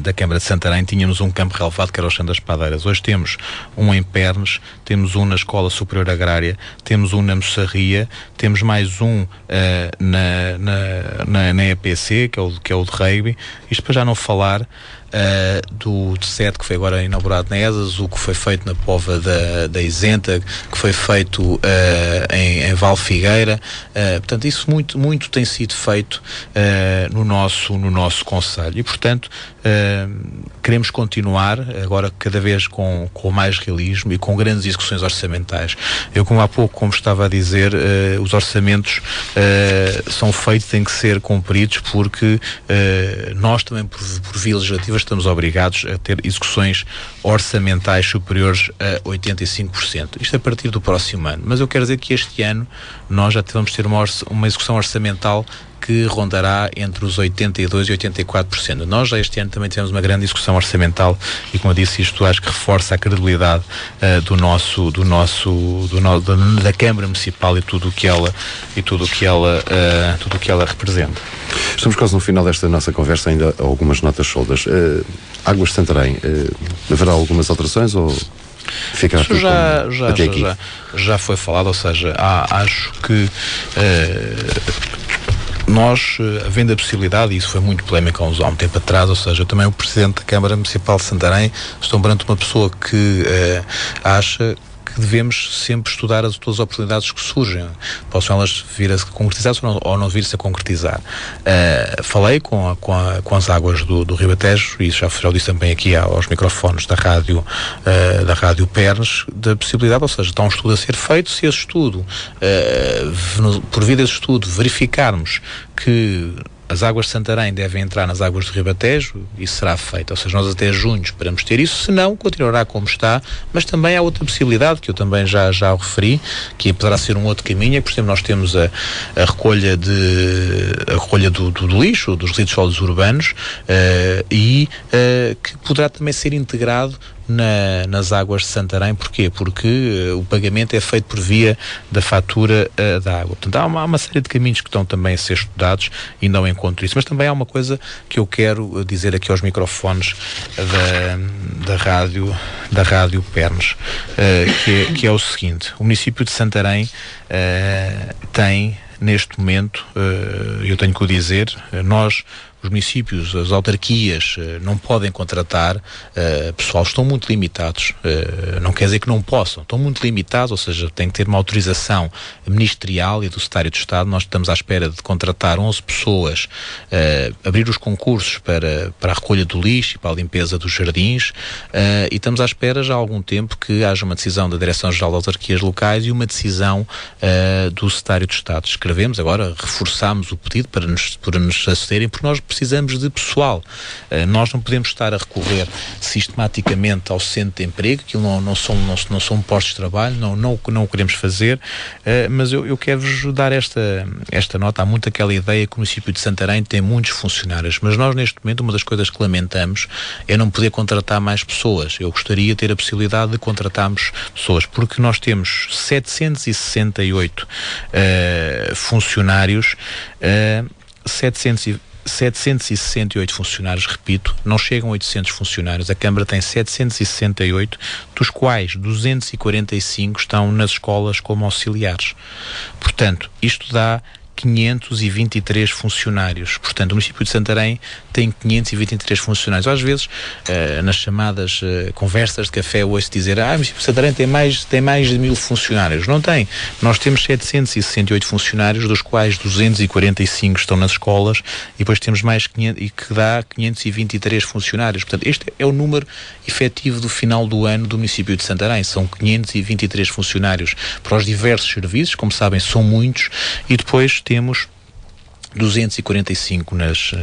da Câmara de Santarém, tínhamos um campo relevado que era o Chão das Padeiras. Hoje temos um em Pernes, temos um na Escola Superior Agrária, temos um na Moçarria, temos mais um na EPC, que é o de Rugby. Isto para já não falar do D7, que foi agora inaugurado na ESAS, o que foi feito na Póvoa da Isenta, que foi feito em Val Figueira. Portanto, isso muito tem sido feito no nosso concelho, e portanto queremos continuar agora cada vez com mais realismo e com grandes execuções orçamentais. Eu, como estava a dizer, os orçamentos são feitos, têm que ser cumpridos, porque nós também, por via legislativa, estamos obrigados a ter execuções orçamentais superiores a 85%. Isto a partir do próximo ano. Mas eu quero dizer que este ano nós já vamos ter uma execução orçamental que rondará entre os 82% e 84%. Nós já este ano também tivemos uma grande discussão orçamental e, como eu disse, isto acho que reforça a credibilidade da Câmara Municipal e tudo o que ela representa. Estamos quase no final desta nossa conversa, ainda algumas notas soldas. Águas de Santarém, haverá algumas alterações ou ficará tudo até aqui? Já foi falado, ou seja, acho que nós, havendo a possibilidade, e isso foi muito polémico há um tempo atrás, ou seja, também o Presidente da Câmara Municipal de Santarém estão perante uma pessoa que acha que devemos sempre estudar todas as oportunidades que surgem, possam elas vir a se concretizar ou não vir-se a concretizar. Falei com as águas do Ribatejo, e já o disse também aqui aos microfones da Rádio Pernes, da possibilidade, ou seja, está um estudo a ser feito. Se esse estudo, por via desse estudo, verificarmos que as águas de Santarém devem entrar nas águas do Ribatejo, isso será feito. Ou seja, nós até junho esperamos ter isso, se não, continuará como está, mas também há outra possibilidade, que eu também já o referi, que poderá ser um outro caminho. Por exemplo, nós temos a recolha do lixo, dos resíduos sólidos urbanos, e que poderá também ser integrado nas águas de Santarém. Porquê? Porque o pagamento é feito por via da fatura da água. Portanto, há uma série de caminhos que estão também a ser estudados e não encontro isso. Mas também há uma coisa que eu quero dizer aqui aos microfones da Rádio Pernes, que é o seguinte: o município de Santarém tem, neste momento, eu tenho que o dizer, os municípios, as autarquias não podem contratar pessoal, estão muito limitados, não quer dizer que não possam, estão muito limitados, ou seja, tem que ter uma autorização ministerial e do Secretário de Estado. Nós estamos à espera de contratar 11 pessoas, abrir os concursos para a recolha do lixo e para a limpeza dos jardins, e estamos à espera já há algum tempo que haja uma decisão da Direção-Geral das Autarquias Locais e uma decisão do Secretário de Estado. Escrevemos, agora reforçámos o pedido para nos acederem, porque nós precisamos de pessoal. Nós não podemos estar a recorrer sistematicamente ao centro de emprego, que não são postos de trabalho, não o queremos fazer, mas eu quero-vos dar esta nota. Há muito aquela ideia que o município de Santarém tem muitos funcionários, mas nós neste momento uma das coisas que lamentamos é não poder contratar mais pessoas. Eu gostaria de ter a possibilidade de contratarmos pessoas, porque nós temos 768 funcionários, 768 funcionários, repito, não chegam a 800 funcionários. A Câmara tem 768, dos quais 245 estão nas escolas como auxiliares. Portanto, isto dá 523 funcionários. Portanto, o município de Santarém tem 523 funcionários. Às vezes, nas chamadas conversas de café, ouço dizer: o município de Santarém tem mais de 1000 funcionários. Não tem. Nós temos 768 funcionários, dos quais 245 estão nas escolas, e depois temos mais 500, e que dá 523 funcionários. Portanto, este é o número efetivo do final do ano do município de Santarém. São 523 funcionários para os diversos serviços, como sabem, são muitos, e depois temos 245 nas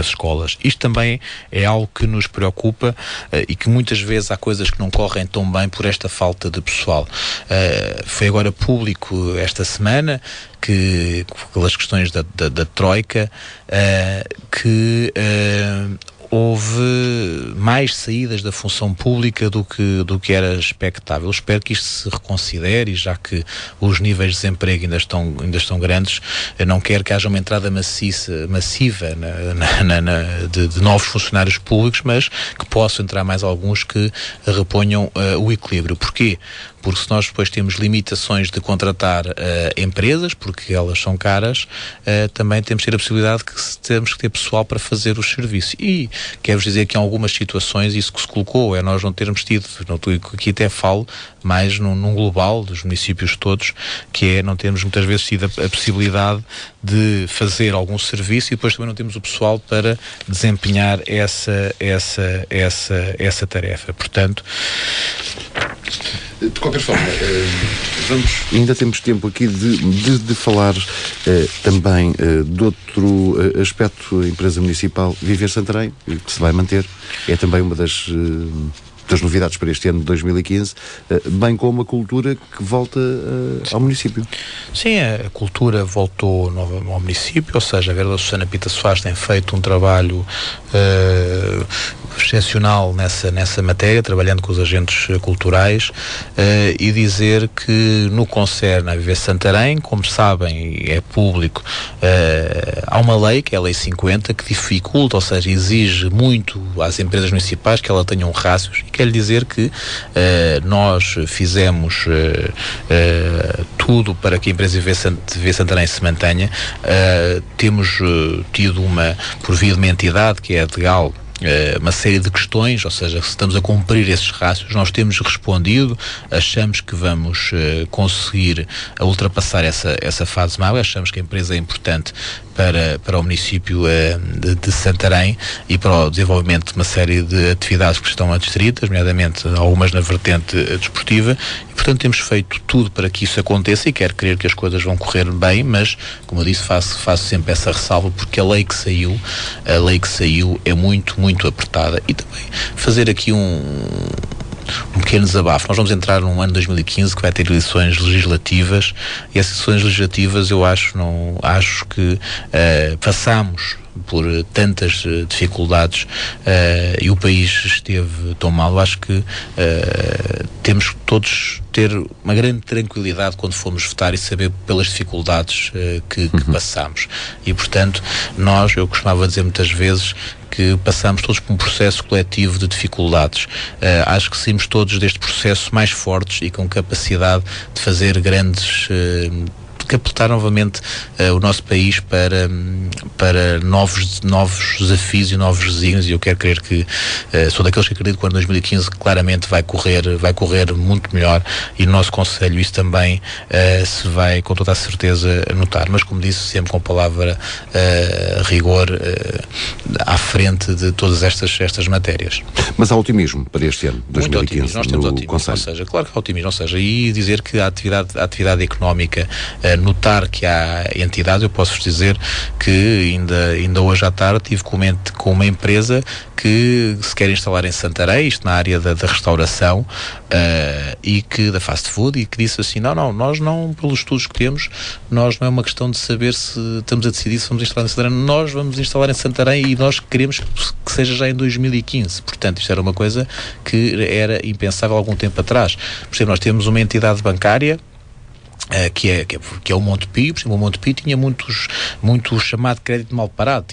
escolas. Isto também é algo que nos preocupa, e que muitas vezes há coisas que não correm tão bem por esta falta de pessoal. Foi agora público esta semana que, pelas questões da Troika, que houve mais saídas da função pública do que era expectável. Eu espero que isto se reconsidere, já que os níveis de desemprego ainda estão grandes. Eu não quero que haja uma entrada massiva de novos funcionários públicos, mas que possam entrar mais alguns que reponham o equilíbrio. Porquê? Porque se nós depois temos limitações de contratar empresas, porque elas são caras, também temos que ter a possibilidade que temos que ter pessoal para fazer os serviços. E quero-vos dizer que em algumas situações isso que se colocou é nós não termos tido, aqui até falo mais num global dos municípios todos, que é não termos muitas vezes tido a possibilidade de fazer algum serviço e depois também não temos o pessoal para desempenhar essa tarefa. Portanto, de qualquer forma, ainda temos tempo aqui de falar também de outro aspecto. A empresa municipal Viver Santarém, que se vai manter, é também uma das das novidades para este ano de 2015, bem como a cultura que volta ao município. Sim, a cultura voltou ao município, ou seja, a Vera Susana Pita Soares tem feito um trabalho excepcional nessa matéria, trabalhando com os agentes culturais, e dizer que no concerne a Viver Santarém, como sabem, é público, há uma lei, que é a Lei 50, que dificulta, ou seja, exige muito às empresas municipais que elas tenham rácios, e quer dizer que nós fizemos tudo para que a empresa Viver Santarém se mantenha. Temos tido por via de uma entidade que é a DEGAL, uma série de questões, ou seja, se estamos a cumprir esses rácios, nós temos respondido, achamos que vamos conseguir ultrapassar essa fase má, achamos que a empresa é importante para o município de Santarém e para o desenvolvimento de uma série de atividades que estão adstritas, nomeadamente algumas na vertente desportiva, e portanto temos feito tudo para que isso aconteça, e quero crer que as coisas vão correr bem, mas, como eu disse, faço sempre essa ressalva, porque a lei que saiu é muito apertada. E também fazer aqui um pequeno desabafo. Nós vamos entrar num ano 2015 que vai ter eleições legislativas, e essas eleições legislativas eu acho que passamos por tantas dificuldades e o país esteve tão mal. Eu acho que temos todos ter uma grande tranquilidade quando formos votar e saber pelas dificuldades que passamos. E portanto, eu costumava dizer muitas vezes que passamos todos por um processo coletivo de dificuldades. Acho que saímos todos deste processo mais fortes e com capacidade de fazer grandes catapultar novamente o nosso país para novos desafios e novos desígnios, e eu quero crer que sou daqueles que acredito que o ano 2015 claramente vai correr muito melhor, e no nosso Conselho isso também se vai com toda a certeza notar, mas como disse, sempre com a palavra rigor à frente de todas estas matérias. Mas há otimismo para este ano, 2015, muito otimismo, nós temos otimismo, Conselho. ou seja, claro que há otimismo, ou seja, e dizer que a atividade económica, notar que há entidades, eu posso-vos dizer que ainda hoje à tarde estive com uma empresa que se quer instalar em Santarém, isto na área da restauração, e que da fast food, e que disse assim, nós não, pelos estudos que temos, nós não é uma questão de saber se estamos a decidir se vamos instalar em Santarém, nós vamos instalar em Santarém e nós queremos que seja já em 2015. Portanto, isto era uma coisa que era impensável há algum tempo atrás. Por exemplo, nós temos uma entidade bancária que é o Montepio. Por exemplo, o Montepio tinha muito chamado crédito mal parado,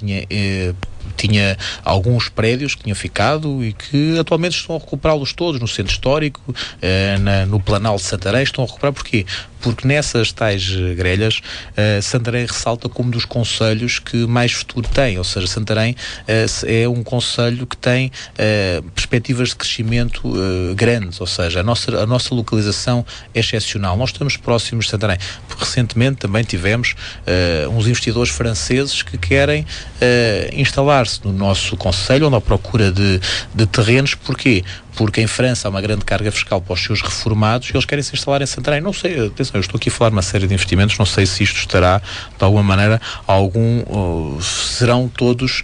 tinha alguns prédios que tinham ficado e que atualmente estão a recuperá-los todos no centro histórico, no Planalto de Santarém, estão a recuperar. Porquê? Porque nessas tais grelhas, Santarém ressalta como dos concelhos que mais futuro tem, ou seja, Santarém é um concelho que tem perspectivas de crescimento grandes, ou seja, a nossa localização é excepcional. Nós estamos próximos de Santarém. Recentemente também tivemos uns investidores franceses que querem instalar-se no nosso concelho, onde à procura de terrenos. Porquê? Porque em França há uma grande carga fiscal para os seus reformados e eles querem se instalar em Santarém. Não sei, atenção, eu estou aqui a falar de uma série de investimentos, não sei se isto estará, de alguma maneira, serão todos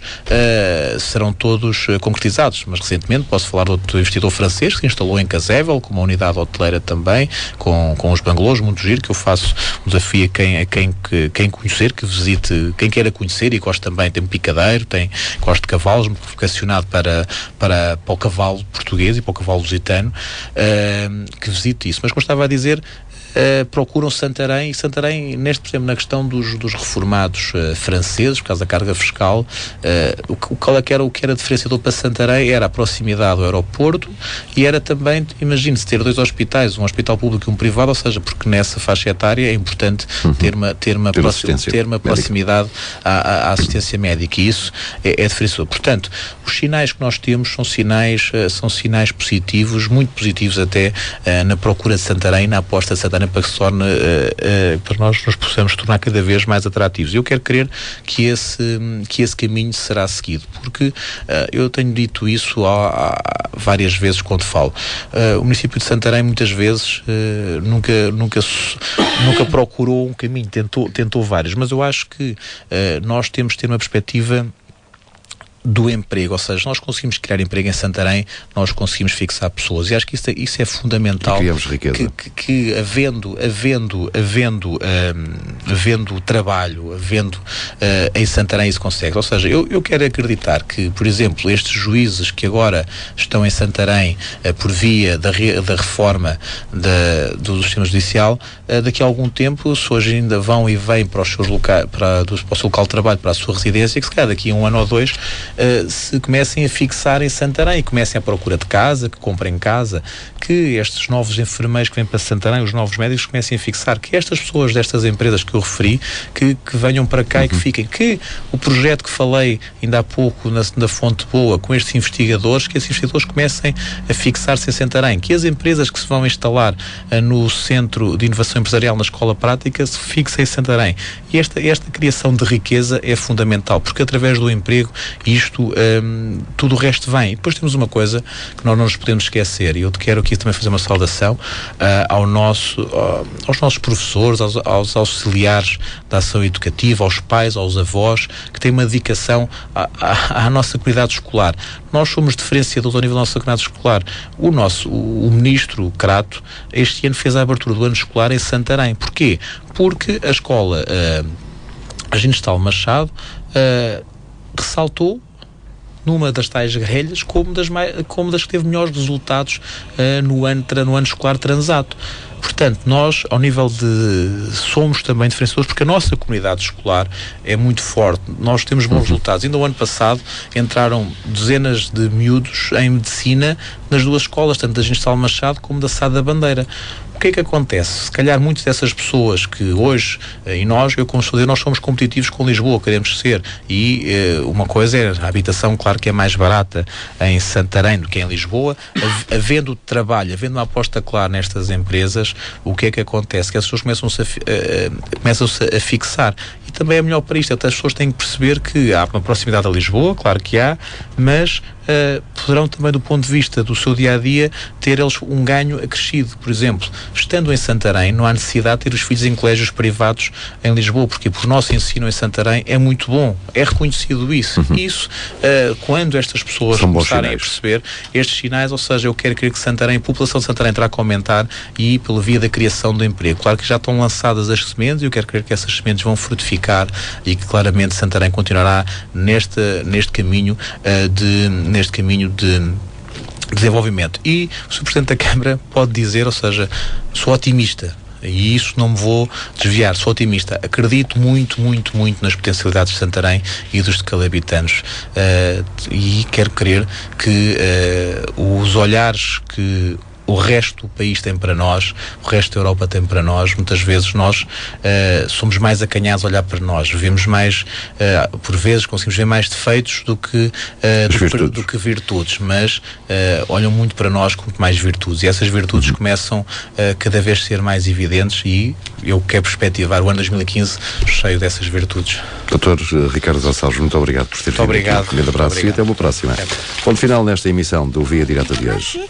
concretizados, mas recentemente posso falar de outro investidor francês que se instalou em Casével, com uma unidade hoteleira também, com os bangalôs, muito giro, que eu faço um desafio a quem conhecer, que visite, quem queira conhecer e gosta também, tem um picadeiro, gosta de cavalos, vocacionado para o cavalo português e para o cavalo lusitano, que visite isso. Mas como estava a dizer, procuram Santarém, e Santarém, por exemplo, na questão dos reformados franceses, por causa da carga fiscal, o que era diferenciador para Santarém era a proximidade ao aeroporto, e era também, imagine-se, ter dois hospitais, um hospital público e um privado, ou seja, porque nessa faixa etária é importante ter uma proximidade à assistência médica, e isso é diferenciador. Portanto, os sinais que nós temos são sinais positivos, muito positivos até, na procura de Santarém, na aposta de Santarém, para que se torne, para nós nos possamos tornar cada vez mais atrativos. Eu quero crer que esse caminho será seguido, porque eu tenho dito isso várias vezes quando falo. O município de Santarém muitas vezes nunca procurou um caminho, tentou vários, mas eu acho que nós temos de ter uma perspectiva do emprego, ou seja, nós conseguimos criar emprego em Santarém, nós conseguimos fixar pessoas, e acho que isso é fundamental. E criamos riqueza. Que havendo trabalho, em Santarém isso consegue. Ou seja, eu quero acreditar que, por exemplo, estes juízes que agora estão em Santarém por via da reforma do sistema judicial, daqui a algum tempo, se hoje ainda vão e vêm para os seus locais, para o seu local de trabalho, para a sua residência, que se calhar daqui a 1 ano ou 2 se comecem a fixar em Santarém e comecem à procura de casa, que comprem casa, que estes novos enfermeiros que vêm para Santarém, os novos médicos, comecem a fixar, que estas pessoas destas empresas que eu referi, que venham para cá e que fiquem, que o projeto que falei ainda há pouco na Fonte Boa, com estes investigadores, que esses investigadores comecem a fixar-se em Santarém, que as empresas que se vão instalar no Centro de Inovação Empresarial, na Escola Prática, se fixem em Santarém. E esta criação de riqueza é fundamental, porque através do emprego tudo o resto vem. E depois temos uma coisa que nós não nos podemos esquecer, e eu quero aqui também fazer uma saudação aos nossos professores, aos auxiliares da ação educativa, aos pais, aos avós, que têm uma dedicação à nossa comunidade escolar. Nós somos diferenciadores ao nível da nossa comunidade escolar. O ministro Crato, este ano fez a abertura do ano escolar em Santarém. Porquê? Porque a escola Aginestal Machado ressaltou numa das tais grelhas como das que teve melhores resultados no ano escolar transato. Portanto, nós, ao nível somos também diferenciadores, porque a nossa comunidade escolar é muito forte. Nós temos bons resultados. Ainda o ano passado entraram dezenas de miúdos em medicina nas duas escolas, tanto da Aginestal Machado como da Sá da Bandeira. O que é que acontece? Se calhar muitas dessas pessoas que hoje, eu como estudante, nós somos competitivos com Lisboa, queremos ser, e uma coisa é a habitação, claro que é mais barata em Santarém do que em Lisboa. Havendo trabalho, havendo uma aposta clara nestas empresas, o que é que acontece? Que as pessoas começam-se a fixar. E também é melhor para isto, até as pessoas têm que perceber que há uma proximidade a Lisboa, claro que há, mas poderão também, do ponto de vista do seu dia-a-dia, ter eles um ganho acrescido. Por exemplo, estando em Santarém, não há necessidade de ter os filhos em colégios privados em Lisboa, porque o nosso ensino em Santarém é muito bom, é reconhecido isso. Isso, quando estas pessoas começarem a perceber estes sinais, ou seja, eu quero crer que a população de Santarém terá que aumentar, e pela via da criação do emprego. Claro que já estão lançadas as sementes, e eu quero crer que essas sementes vão frutificar e que claramente Santarém continuará neste caminho de desenvolvimento. E o Sr. Presidente da Câmara pode dizer, ou seja, sou otimista, e isso não me vou desviar, sou otimista, acredito muito nas potencialidades de Santarém e dos decalabitanos, e quero crer que os olhares que o resto do país tem para nós, o resto da Europa tem para nós, muitas vezes nós somos mais acanhados a olhar para nós, vemos mais, por vezes conseguimos ver mais defeitos do que virtudes, mas olham muito para nós com mais virtudes, e essas virtudes começam cada vez a ser mais evidentes, e eu quero perspectivar o ano 2015 cheio dessas virtudes. Dr. Ricardo Gonçalves, muito obrigado por ter vindo. Obrigado. Um grande abraço e até uma próxima. Ponto final nesta emissão do Via Direta de hoje.